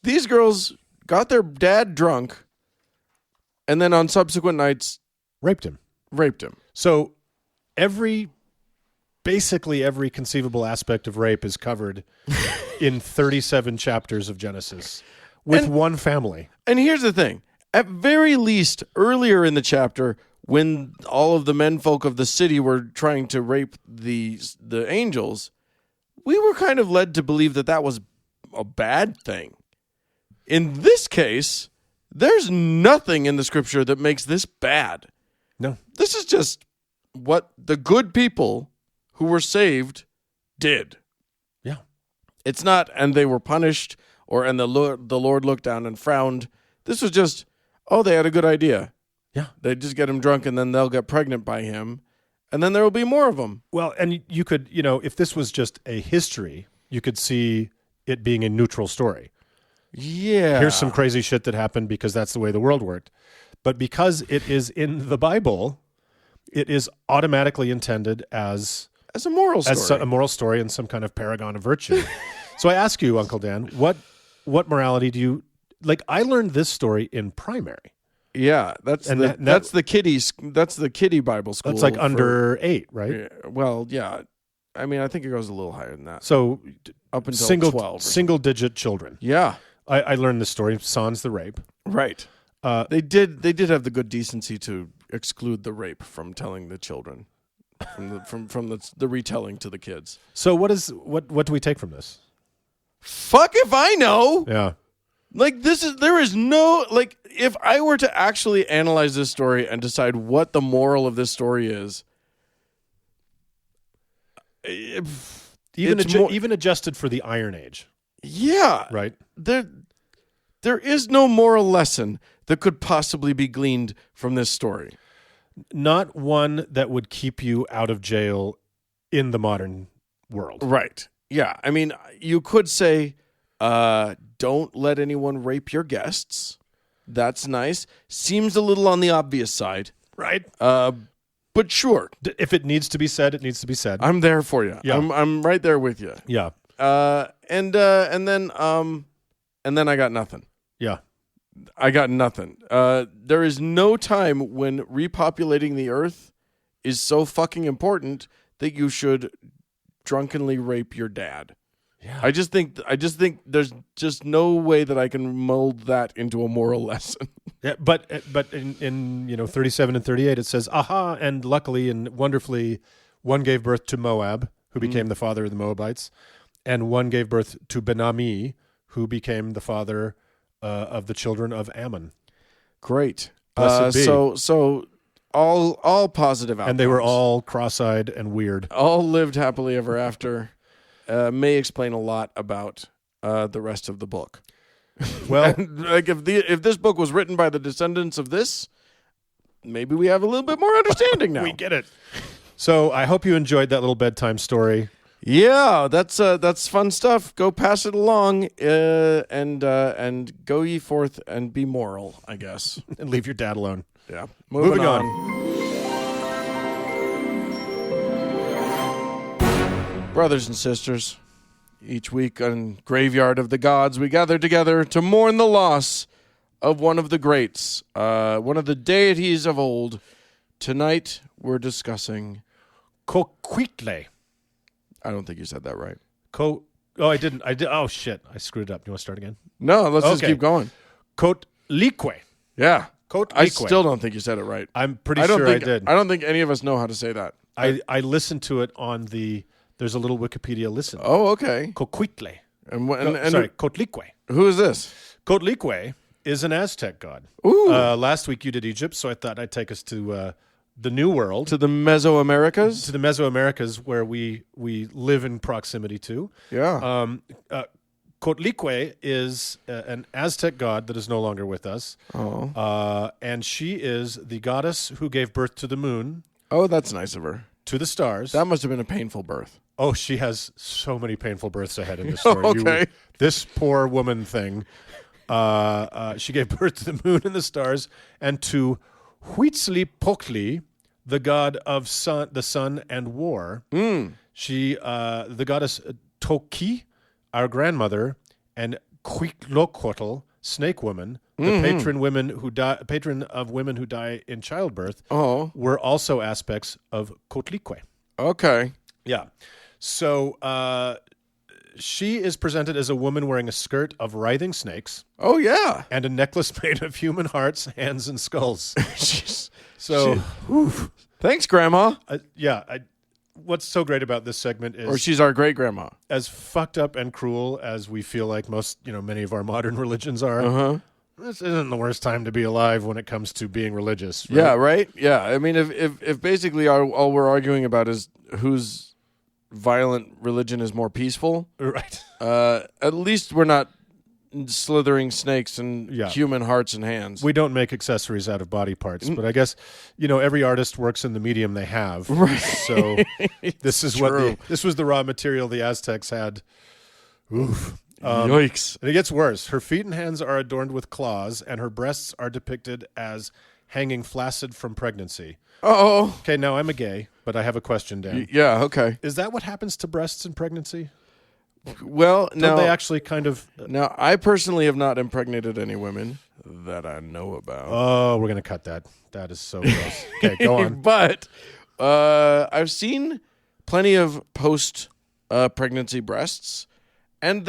These girls got their dad drunk, and then on subsequent nights Raped him. So basically every conceivable aspect of rape is covered in 37 chapters of Genesis with one family. And here's the thing. At very least, earlier in the chapter, when all of the menfolk of the city were trying to rape the angels, we were kind of led to believe that was a bad thing. In this case, there's nothing in the scripture that makes this bad. No. This is just what the good people who were saved did. Yeah. It's not, and they were punished, and the Lord looked down and frowned. This was just, they had a good idea. Yeah. They just get him drunk, and then they'll get pregnant by him, and then there will be more of them. Well, and you could, if this was just a history, you could see it being a neutral story. Yeah. Here's some crazy shit that happened because that's the way the world worked. But because it is in the Bible, it is automatically intended as a moral story. as a moral story and some kind of paragon of virtue. So I ask you, Uncle Dan, what morality do you like? I learned this story in primary. Yeah, that's the kiddie Bible school. That's like under 8, right? Yeah, well, yeah. I mean, I think it goes a little higher than that. So up until 12. Single digit children. Yeah. I learned this story, sans the rape. Right. They did have the good decency to exclude the rape from telling the children from the retelling to the kids. So what do we take from this? Fuck if I know. Yeah. Like there is no, like, if I were to actually analyze this story and decide what the moral of this story is, even adjusted for the Iron Age. Yeah. Right. There is no moral lesson that could possibly be gleaned from this story. Not one that would keep you out of jail in the modern world. Right. Yeah. I mean, you could say, don't let anyone rape your guests. That's nice. Seems a little on the obvious side. Right. But sure. If it needs to be said, it needs to be said. I'm there for you. Yeah. I'm right there with you. Yeah. And then I got nothing. Yeah. I got nothing. There is no time when repopulating the earth is so fucking important that you should drunkenly rape your dad. Yeah. I just think there's just no way that I can mold that into a moral lesson. Yeah, but in 37 and 38 it says, aha, and luckily and wonderfully one gave birth to Moab, who became the father of the Moabites, and one gave birth to Ben-Ami, who became the father of the children of Ammon. Great. Blessed be. So all positive outcomes. And they were all cross-eyed and weird. All lived happily ever after. May explain a lot about the rest of the book. Well, like if this book was written by the descendants of this, maybe we have a little bit more understanding now. we get it. So I hope you enjoyed that little bedtime story. Yeah, that's fun stuff. Go pass it along, and go ye forth and be moral, I guess. And leave your dad alone. Yeah. Moving on. Brothers and sisters, each week on Graveyard of the Gods, we gather together to mourn the loss of one of the greats, one of the deities of old. Tonight, we're discussing Coquitlam. I don't think you said that right. I didn't. I did. Oh, shit. I screwed it up. You want to start again? No, let's just keep going. Coatlicue. Yeah. Coatlicue. I still don't think you said it right. I'm pretty sure I did. I don't think any of us know how to say that. I listened to it on there's a little Wikipedia listen. Oh, okay. Coquitlam. Sorry, Coatlicue. who is this? Coatlicue is an Aztec god. Ooh. Last week you did Egypt, so I thought I'd take us to the New World. To the Mesoamericas? To the Mesoamericas, where we live in proximity to. Yeah. Coatlicue is an Aztec god that is no longer with us. Oh. And she is the goddess who gave birth to the moon, Oh, that's nice of her. to the stars. That must have been a painful birth. Oh, she has so many painful births ahead in this story. Okay. This poor woman thing. She gave birth to the moon and the stars, and to Huitzilopochtli, the god of the sun and war. She, the goddess Toki, our grandmother, and Quetzalcoatl, snake woman, the patron of women who die in childbirth, were also aspects of Coatlicue. Okay. Yeah. So she is presented as a woman wearing a skirt of writhing snakes. Oh, yeah. And a necklace made of human hearts, hands, and skulls. Thanks, Grandma. What's so great about this segment is, or she's our great grandma. As fucked up and cruel as we feel like many of our modern religions are. This isn't the worst time to be alive when it comes to being religious. Right? Yeah, right. Yeah, I mean, if basically all we're arguing about is whose violent religion is more peaceful, right? At least we're not slithering snakes and human hearts and hands. We don't make accessories out of body parts, but I guess every artist works in the medium they have. Right. So this is this was the raw material the Aztecs had. Oof. Yikes. And it gets worse. Her feet and hands are adorned with claws, and her breasts are depicted as hanging flaccid from pregnancy. Oh. Okay, now I'm a gay, but I have a question, Dan. Yeah, okay. Is that what happens to breasts in pregnancy? Well, Don't they actually kind of... Now, I personally have not impregnated any women that I know about. Oh, we're going to cut that. That is so gross. Okay, go on. But I've seen plenty of post-pregnancy breasts, and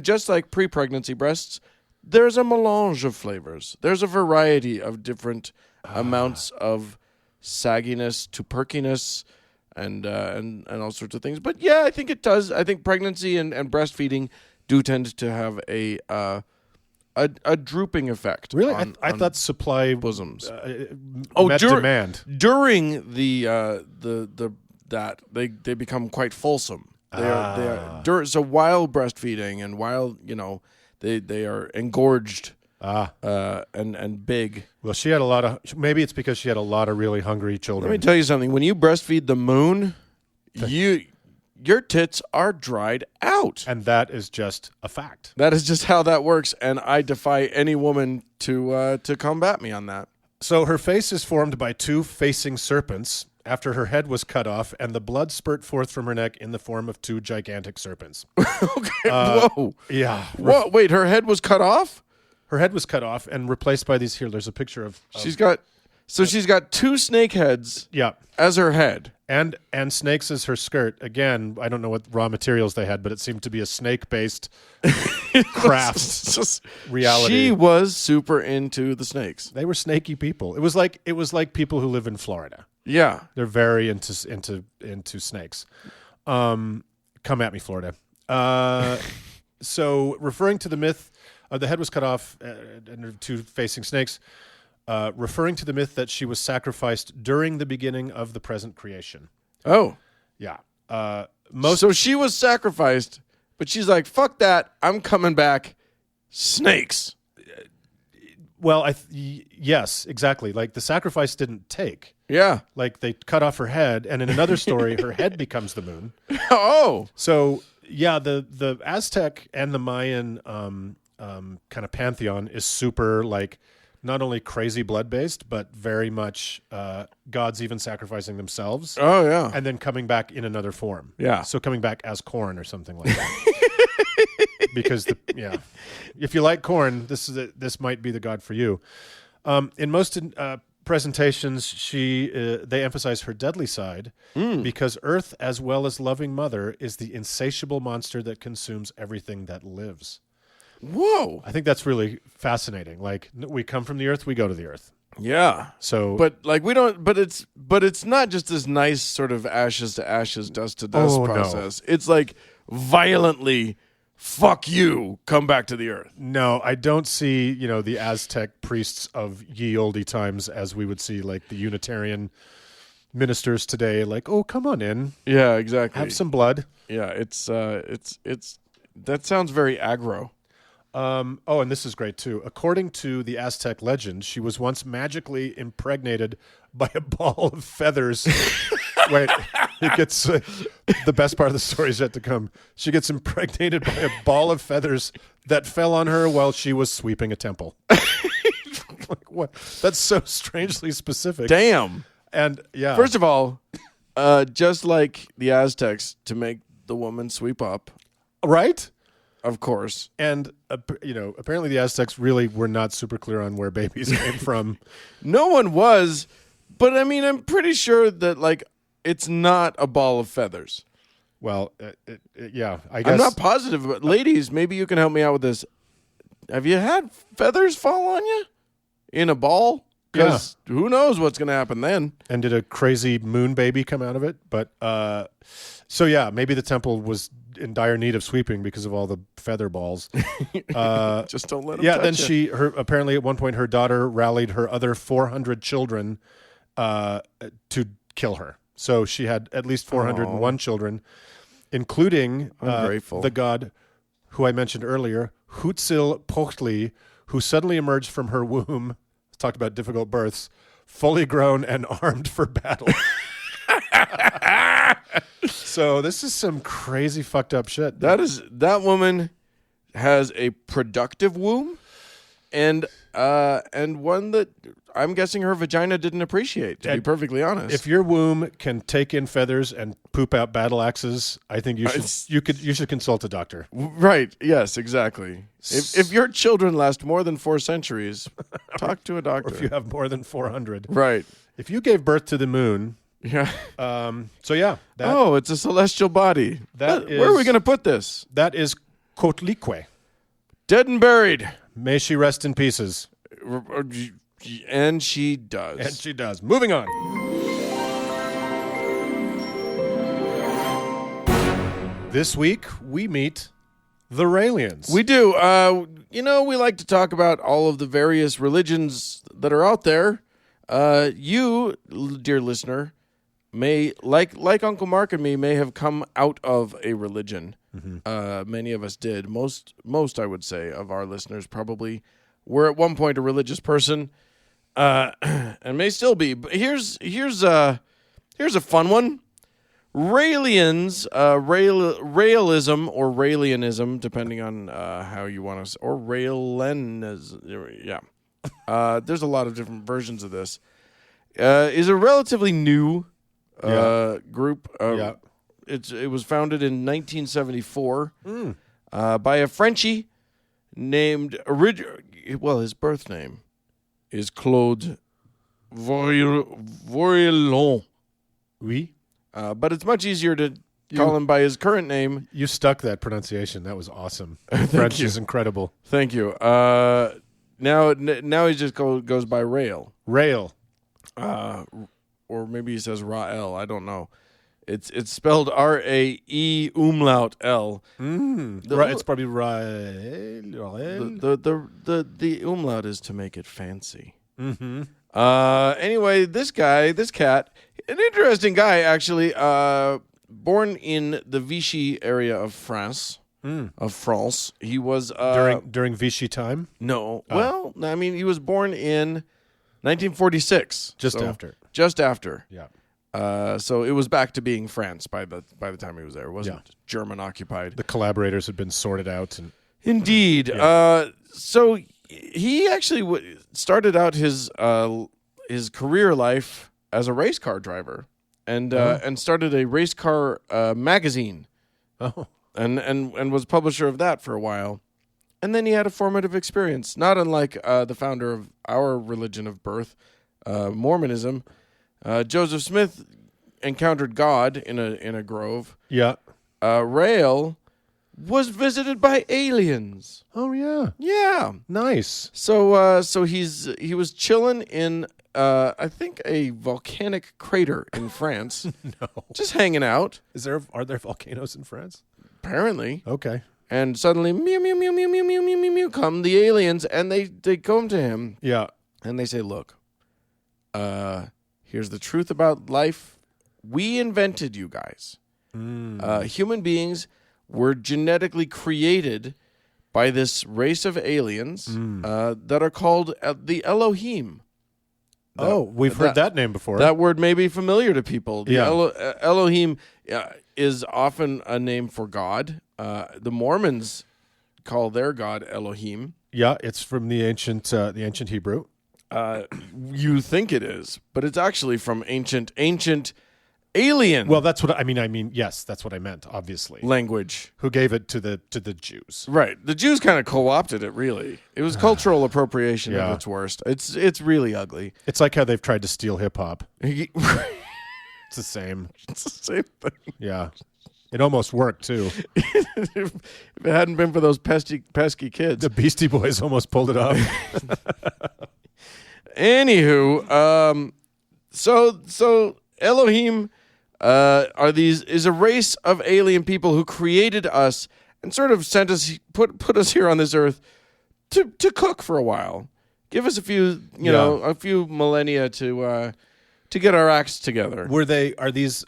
just like pre-pregnancy breasts, there's a melange of flavors. There's a variety of different amounts of sagginess to perkiness and all sorts of things. But yeah, I think it does. I think pregnancy and breastfeeding do tend to have a drooping effect. Really? I on thought supply bosoms. Met demand. During that they become quite fulsome. They are so while breastfeeding and while they are engorged and big. Well, she had a lot of... Maybe it's because she had a lot of really hungry children. Let me tell you something. When you breastfeed the moon, your tits are dried out. And that is just a fact. That is just how that works, and I defy any woman to combat me on that. So her face is formed by two facing serpents after her head was cut off, and the blood spurt forth from her neck in the form of two gigantic serpents. Okay, whoa. Yeah. Whoa, wait, her head was cut off? Her head was cut off and replaced by these... Here, there's a picture of... She's got two snake heads as her head. And snakes as her skirt. Again, I don't know what raw materials they had, but it seemed to be a snake-based craft reality. She was super into the snakes. They were snaky people. It was like people who live in Florida. Yeah. They're very into snakes. Come at me, Florida. So referring to the myth... the head was cut off and two facing snakes, referring to the myth that she was during the beginning of the present creation. Oh. Yeah. So she was sacrificed, but she's like, fuck that, I'm coming back. Snakes. Well, yes, exactly. Like, the sacrifice didn't take. Yeah. Like, they cut off her head, and in another story, her head becomes the moon. Oh. So, yeah, the Aztec and the Mayan... kind of pantheon is super, like, not only crazy blood based, but very much gods even sacrificing themselves. Oh yeah, and then coming back in another form. Yeah, so coming back as corn or something like that. Because if you like corn, this might be the god for you. In most presentations, they emphasize her deadly side because Earth, as well as loving mother, is the insatiable monster that consumes everything that lives. Whoa! I think that's really fascinating. Like, we come from the earth, we go to the earth. Yeah. So, but like we don't. But it's not just this nice sort of ashes to ashes, dust to dust process. No. It's like violently, fuck you, come back to the earth. No, I don't see the Aztec priests of ye olde times as we would see like the Unitarian ministers today. Like, oh, come on in. Yeah, exactly. Have some blood. Yeah, it's that sounds very aggro. And this is great too. According to the Aztec legend, she was once magically impregnated by a ball of feathers. Wait, it gets the best part of the story is yet to come. She gets impregnated by a ball of feathers that fell on her while she was sweeping a temple. Like, what? That's so strangely specific. Damn. And yeah. First of all, just like the Aztecs, to make the woman sweep up, right? Of course. And, apparently the Aztecs really were not super clear on where babies came from. No one was, but I mean, I'm pretty sure that, like, it's not a ball of feathers. Well, yeah, I guess. I'm not positive, but ladies, maybe you can help me out with this. Have you had feathers fall on you in a ball? Because who knows what's going to happen then. And did a crazy moon baby come out of it? But, maybe the temple was in dire need of sweeping because of all the feather balls. Just don't let them touch then apparently at one point her daughter rallied her other 400 children to kill her. So she had at least 401 children, including the god who I mentioned earlier, Huitzilopochtli, who suddenly emerged from her womb, talked about difficult births, fully grown and armed for battle. So this is some crazy fucked up shit. That woman has a productive womb, and one that I'm guessing her vagina didn't appreciate, to be perfectly honest. If your womb can take in feathers and poop out battle axes, I think you should consult a doctor. Right. Yes, exactly. If your children last more than 4 centuries, talk to a doctor. Or if you have more than 400. Right. If you gave birth to the moon. Yeah. It's a celestial body. Where are we going to put this? That is Kotlikwe. Dead and buried. May she rest in pieces. And she does. And she does. Moving on. This week, we meet the Raelians. We do. We like to talk about all of the various religions that are out there. You, dear listener, may, like Uncle Mark and me, may have come out of a religion. Mm-hmm. Many of us did. Most, I would say, of our listeners probably were at one point a religious person. And may still be. But here's a fun one. Raelians, Raelism or Raelianism, depending on how you want to, or Raelianism. Yeah, there's a lot of different versions of this. Is a relatively new group. It was founded in 1974 by a Frenchie named his birth name is Claude Vorilon. Oui. But it's much easier to call him by his current name. You stuck that pronunciation. That was awesome. French is incredible. Thank you. Now he just goes by Rael. Rael. Or maybe he says Rael. I don't know. It's spelled R-A-E umlaut L. It's probably Rael. The umlaut is to make it fancy. Mm-hmm. Anyway, this cat, an interesting guy actually. Born in the Vichy area of France. He was during Vichy time. No, well, I mean, he was born in 1946. Just after. Yeah. So it was back to being France by the time he was there. It wasn't German occupied. The collaborators had been sorted out. Indeed. Yeah. So he actually started out his career life as a race car driver, and started a race car magazine. Oh. And was publisher of that for a while. And then he had a formative experience, not unlike the founder of our religion of birth, Mormonism. Joseph Smith encountered God in a grove. Yeah. Rael was visited by aliens. Oh yeah. Yeah. Nice. So he was chilling in I think a volcanic crater in France. No. Just hanging out. Are there volcanoes in France? Apparently. Okay. And suddenly, mew, mew, mew, mew, mew, mew, mew, mew, mew, come the aliens, and they come to him. Yeah. And they say, look, here's the truth about life. We invented you guys. Human beings were genetically created by this race of aliens that are called the Elohim. We've heard that name before. That word may be familiar to people. The Yeah. Elohim is often a name for God. The Mormons call their god Elohim. Yeah, it's from the ancient Hebrew. You think it is, but it's actually from ancient alien. Well, that's what I mean. Yes, that's what I meant. Obviously, language. Who gave it to the Jews? Right. The Jews kind of co-opted it. Really, it was cultural appropriation at its worst. It's really ugly. It's like how they've tried to steal hip hop. It's the same. It's the same thing. Yeah. It almost worked too. If it hadn't been for those pesky kids, the Beastie Boys almost pulled it off. Anywho, so Elohim is a race of alien people who created us and sort of sent us put us here on this earth to cook for a while, give us a few a few millennia to get our acts together. Are these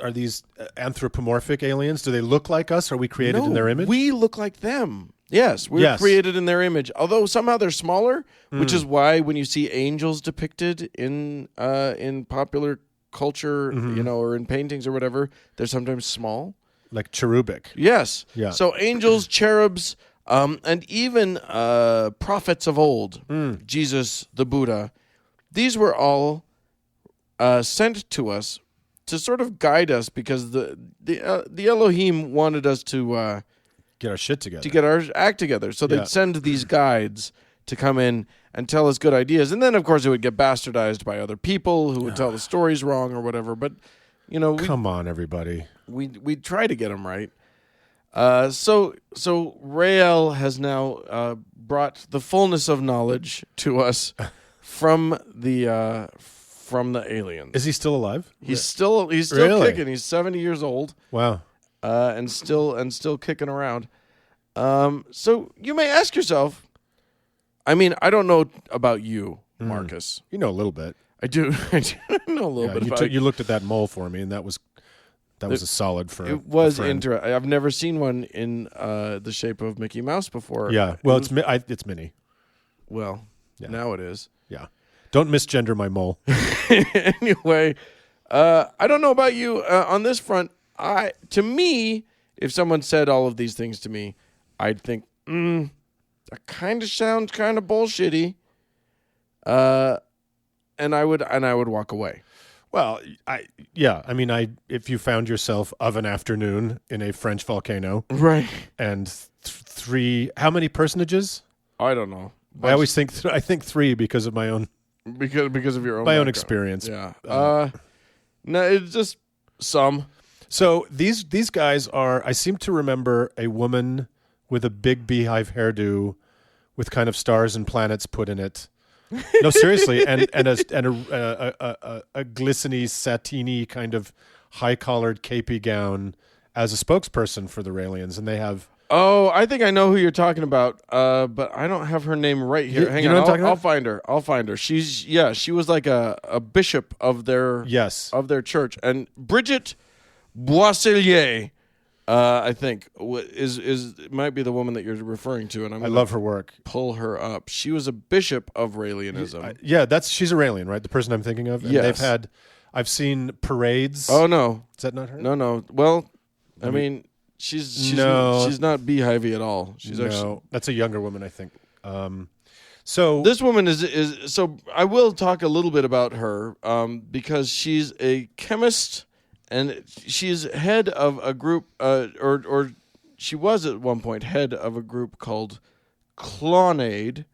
anthropomorphic aliens? Do they look like us? Are we created in their image? We look like them. Yes, we're created in their image. Although somehow they're smaller, which is why when you see angels depicted in popular culture, or in paintings or whatever, they're sometimes small. Like cherubic. Yes. Yeah. So angels, cherubs, And even prophets of old, Jesus, the Buddha, these were all sent to us to sort of guide us because the Elohim wanted us to Get our shit together. to get our act together. So Yeah. they'd send these guides to come in and tell us good ideas. And then, of course, it would get bastardized by other people who would tell the stories wrong or whatever. But, you know, Come on, everybody. we try to get them right. So Rael has now brought the fullness of knowledge to us from the aliens. Is he still alive? He's still Really? kicking. He's 70 years old. Wow. And still kicking around. So you may ask yourself, I mean, I don't know about you, Marcus. You know a little bit. I do know a little bit about it. You looked at that mole for me, and that was a solid for It was a friend. interesting. I've never seen one in the shape of Mickey Mouse before. Yeah. Well, it's Minnie. Well, now it is. Yeah. Don't misgender my mole. Anyway, I don't know about you on this front. To me, if someone said all of these things to me, I'd think, that kind of sounds kind of bullshitty. And I would walk away. Well, I mean, if you found yourself of an afternoon in a French volcano, Right. and how many personages? I don't know. I always think I think 3 because of my own because of your own own background. experience. Yeah. No, it's just some. So these guys are. I seem to remember a woman with a big beehive hairdo, with kind of stars and planets put in it. No, seriously, and a glistening, satiny kind of high-collared, capey gown as a spokesperson for the Raelians, and they have. Oh, I think I know who you're talking about, but I don't have her name right here. Hang you on, know what I'm talking I'll find her. She was like a bishop of their church, and Bridget Boisselier, I think might be the woman that you're referring to, and I love her work. Pull her up. She was a bishop of Raelianism. She's Aurelian, right? The person I'm thinking of. And Yes. I've seen parades. Oh no, Is that not her? no. Well, I mean, she's not beehivey at all. She's actually. That's a younger woman, I think. So This woman is so. I will talk a little bit about her because she's a chemist and she's head of a group, or she was at one point head of a group called Clonade,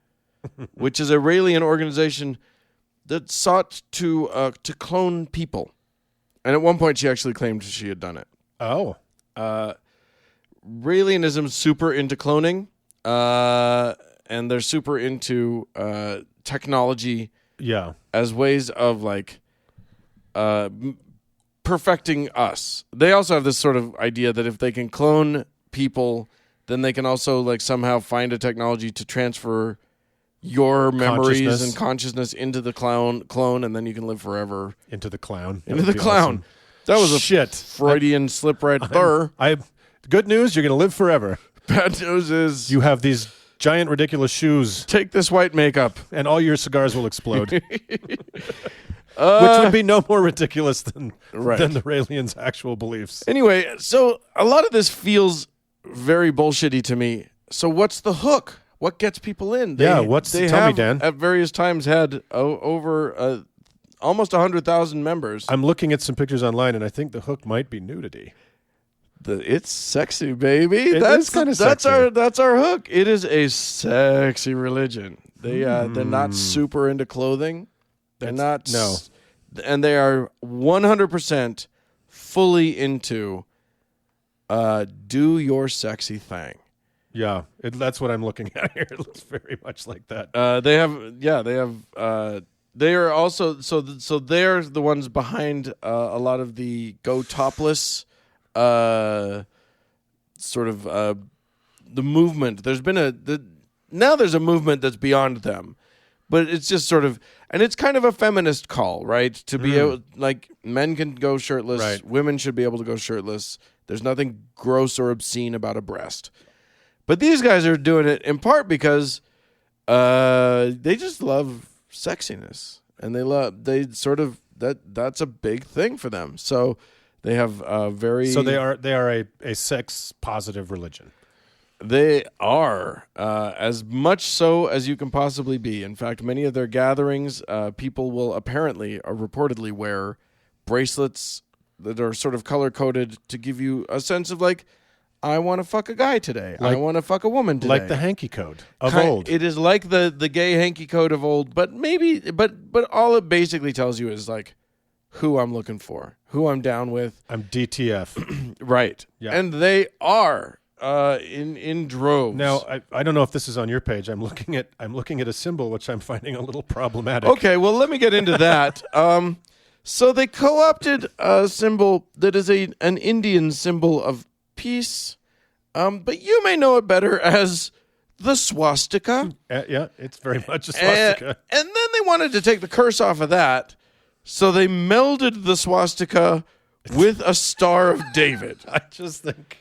which is a Raelian organization that sought to clone people. And at one point, she actually claimed she had done it. oh, Raelianism's super into cloning, and they're super into technology yeah, as ways of perfecting us. They also have this sort of idea that if they can clone people, then they can also somehow find a technology to transfer your memories and consciousness into the clone, and then you can live forever. into the clown. Into the clown. Awesome. That was a Shit. Freudian slip right there. Good news, you're going to live forever. Bad news is You have these giant, ridiculous shoes, take this white makeup. and all your cigars will explode. Which would be no more ridiculous than the Raelians' actual beliefs. Anyway, so a lot of this feels very bullshitty to me. So what's the hook? What gets people in? Tell me, Dan. At various times had over almost 100,000 members. I'm looking at some pictures online, and I think the hook might be nudity. It's sexy, baby. It's kinda that's sexy. that's our hook. It is a sexy religion. They're not super into clothing. They're not. No. And they are 100% fully into do your sexy thing. Yeah, that's what I'm looking at here. It looks very much like that. They are also so they're the ones behind a lot of the go topless sort of the movement. There's been now there's a movement that's beyond them, but it's just sort of, and it's kind of a feminist call, right? To be able, men can go shirtless, right. Women should be able to go shirtless. There's nothing gross or obscene about a breast. But these guys are doing it in part because they just love sexiness, and that's a big thing for them. So they have So they are a sex positive religion. They are, as much so as you can possibly be. In fact, many of their gatherings, people will apparently or reportedly wear bracelets that are sort of color-coded to give you a sense of, like, I want to fuck a guy today. I want to fuck a woman today. Like the hanky code of old. It is like the gay hanky code of old, but all it basically tells you is, like, who I'm looking for, who I'm down with. I'm DTF. Right. Yeah. And they are in droves. Now, I don't know if this is on your page. I'm looking at a symbol which I'm finding a little problematic. Okay, well, let me get into that. So they co-opted a symbol that is an Indian symbol of peace, but you may know it better as the swastika. Yeah, it's very much a swastika. And then they wanted to take the curse off of that, so they melded the swastika with a Star of David. I just think...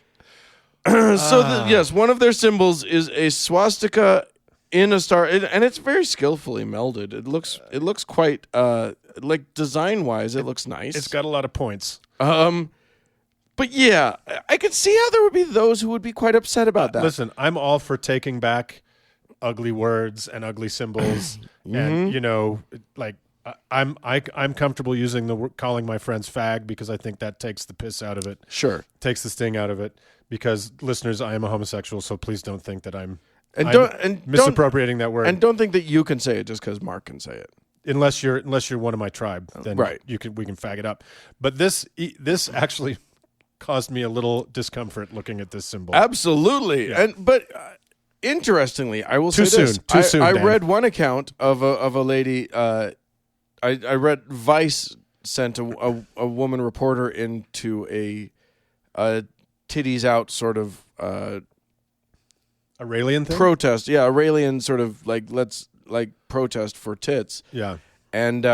Yes, one of their symbols is a swastika in a star, and it's very skillfully melded. It looks quite like design-wise, it looks nice. It's got a lot of points. But yeah, I could see how there would be those who would be quite upset about that. Listen, I'm all for taking back ugly words and ugly symbols, and like I'm comfortable using calling my friends fag because I think that takes the piss out of it. Sure, takes the sting out of it. Because listeners, I am a homosexual, so please don't think that I'm misappropriating that word. And don't think that you can say it just because Mark can say it. Unless you're one of my tribe, then right. we can fag it up. But this actually caused me a little discomfort looking at this symbol. Absolutely, yeah. But interestingly, I will too say this: Too soon. I Dan. read one account of a lady. I read Vice sent a woman reporter into a titties out sort of Aurelian thing? Protest. Yeah, Aurelian sort of like let's like protest for tits. Yeah. And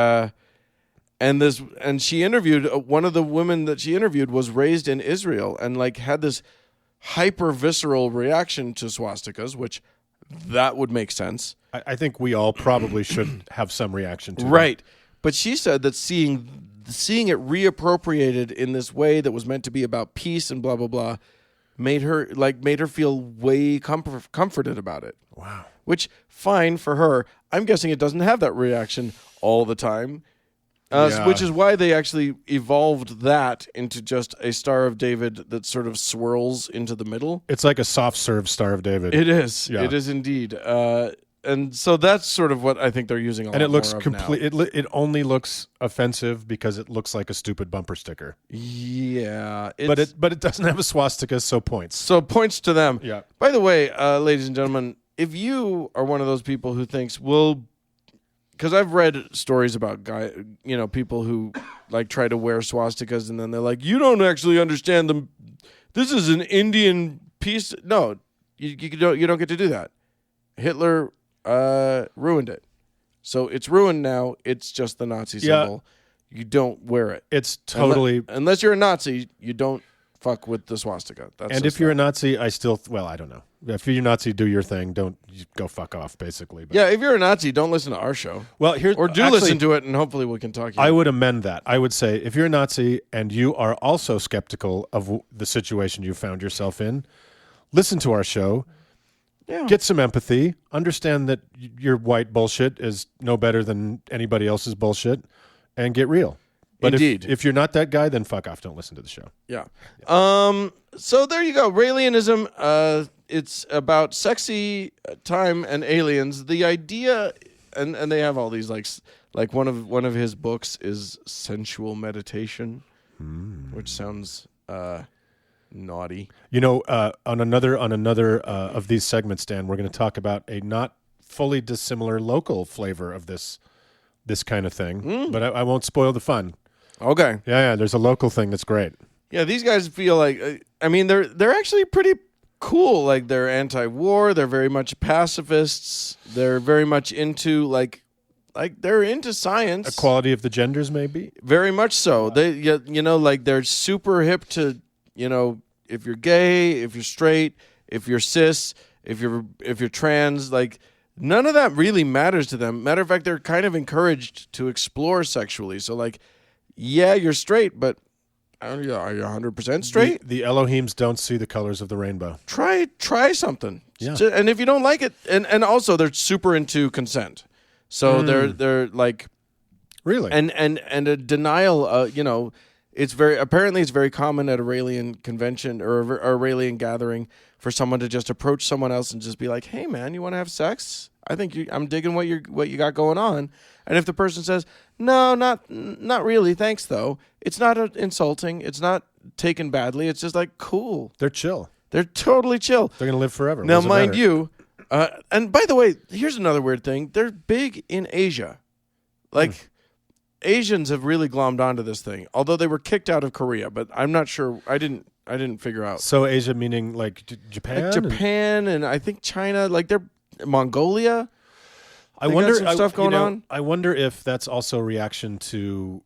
she interviewed one of the women that she interviewed was raised in Israel and like had this hyper visceral reaction to swastikas, which that would make sense. I think we all probably should have some reaction to right. That. But she said that seeing it reappropriated in this way that was meant to be about peace and blah blah blah made her feel way comforted about it. Wow. Which fine for her. I'm guessing it doesn't have that reaction all the time. Which is why they actually evolved that into just a Star of David that sort of swirls into the middle. It's like a soft serve Star of David. It is. Yeah. It is indeed. And so that's sort of what I think they're using a lot more of now. And it looks it only looks offensive because it looks like a stupid bumper sticker. Yeah. But it doesn't have a swastika, so points. So points to them. Yeah. By the way, ladies and gentlemen, if you are one of those people who thinks, well, because I've read stories about people who like try to wear swastikas and then they're like, you don't actually understand them. This is an Indian piece. No, you don't get to do that. Hitler ruined it. So it's ruined now. It's just the Nazi symbol. You don't wear it. It's totally... Unless you're a Nazi, you don't fuck with the swastika. And if you're a Nazi, I don't know. If you're a Nazi, do your thing. Don't go fuck off, basically. But. Yeah, if you're a Nazi, don't listen to our show. Well, listen to it, and hopefully we can talk. I would amend that. I would say if you're a Nazi and you are also skeptical of the situation you found yourself in, listen to our show. Yeah. Get some empathy. Understand that your white bullshit is no better than anybody else's bullshit, and get real. But Indeed. If you're not that guy, then fuck off. Don't listen to the show. Yeah. So there you go. Raelianism. It's about sexy time and aliens. The idea, and they have all these like one of his books is sensual meditation, which sounds naughty. On another of these segments, Dan, we're going to talk about a not fully dissimilar local flavor of this kind of thing, but I won't spoil the fun. Okay. Yeah. There's a local thing that's great. Yeah, these guys feel like they're actually pretty cool. Like they're anti-war. They're very much pacifists. They're very much into like they're into science. Equality of the genders, maybe. Very much so. They like they're super hip to if you're gay, if you're straight, if you're cis, if you're trans, like none of that really matters to them. Matter of fact, they're kind of encouraged to explore sexually. So like, yeah, you're straight, but Are you 100% straight? The Elohims don't see the colors of the rainbow. Try something. Yeah. And if you don't like it, and also they're super into consent. So they're like Really? and a denial. It's very common at a Raelian convention or a Raelian gathering for someone to just approach someone else and just be like, "Hey, man, you want to have sex? I think I'm digging what you got going on." And if the person says, "No, not really, thanks," though, it's not insulting. It's not taken badly. It's just like cool. They're chill. They're totally chill. They're gonna live forever. Now, What does it mind matter? you, and by the way, here's another weird thing. They're big in Asia. Like, Asians have really glommed onto this thing, although they were kicked out of Korea, but I'm not sure. I didn't figure out. So Asia meaning like Japan? Like Japan and I think China, like they're Mongolia. I They wonder got some stuff going on. I wonder if that's also a reaction to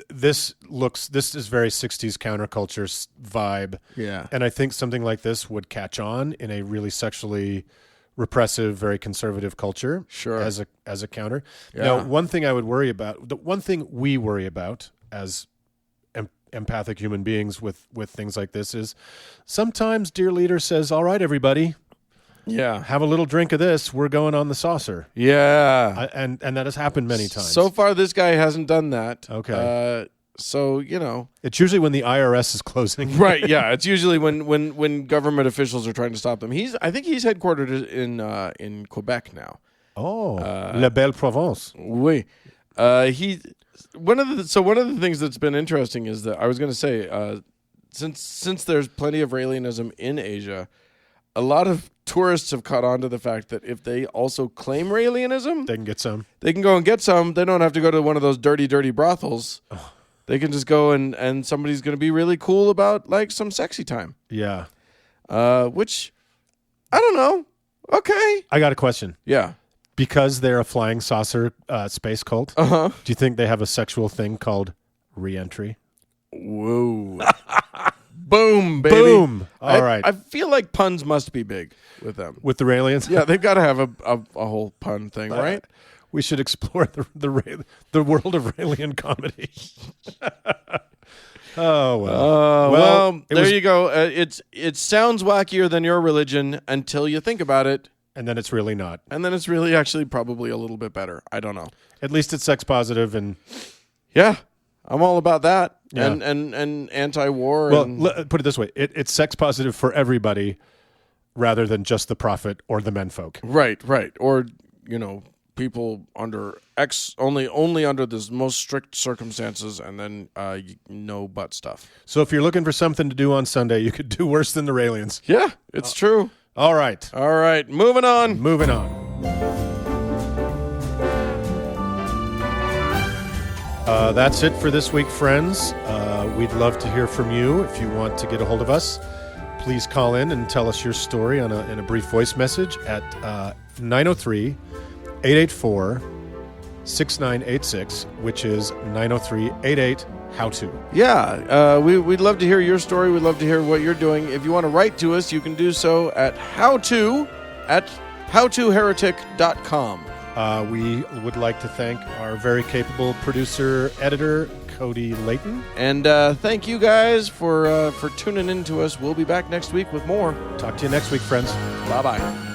this is very 60s counterculture vibe. Yeah. And I think something like this would catch on in a really sexually repressive, very conservative culture. Sure. As a counter. Yeah. Now, one thing I would worry about, the one thing we worry about as empathic human beings with things like this is sometimes dear leader says, "All right, everybody, Yeah. have a little drink of this. We're going on the saucer." Yeah. And that has happened many times. So far, this guy hasn't done that. Okay. So, It's usually when the IRS is closing. Right, yeah. It's usually when government officials are trying to stop them. I think he's headquartered in Quebec now. Oh, La Belle Provence. Oui. One of the things that's been interesting is that I was going to say since there's plenty of Raelianism in Asia, a lot of tourists have caught on to the fact that if they also claim Raelianism, They can get some. they can go and get some. They don't have to go to one of those dirty brothels. They can just go and somebody's going to be really cool about like some sexy time. Yeah. Which I don't know. Okay. I got a question. Yeah. Because they're a flying saucer space cult, Uh-huh. do you think they have a sexual thing called re-entry? Whoa. Boom, baby. Boom. All right. I feel like puns must be big with them. With the Raelians? Yeah, they've got to have a whole pun thing, right? We should explore the world of Raelian comedy. Oh, well. Well, it there was- you go. It sounds wackier than your religion until you think about it, And then it's really not. and then it's really actually probably a little bit better. I don't know. At least it's sex positive and Yeah, I'm all about that. Yeah. And anti-war. well, and, put it this way: it's sex positive for everybody, rather than just the prophet or the menfolk. right. Or people under only under the most strict circumstances, and then no butt stuff. So if you're looking for something to do on Sunday, you could do worse than the Raelians. Yeah, it's true. All right, All right, moving on. moving on. That's it for this week, friends. We'd love to hear from you. If you want to get a hold of us, please call in and tell us your story in a brief voice message at 903-884-6986, which is 903-88-HOW-TO. Yeah, we'd love to hear your story. We'd love to hear what you're doing. If you want to write to us, you can do so at howtoheretic.com. We would like to thank our very capable producer, editor, Cody Layton. And thank you guys for tuning in to us. We'll be back next week with more. Talk to you next week, friends. Bye-bye.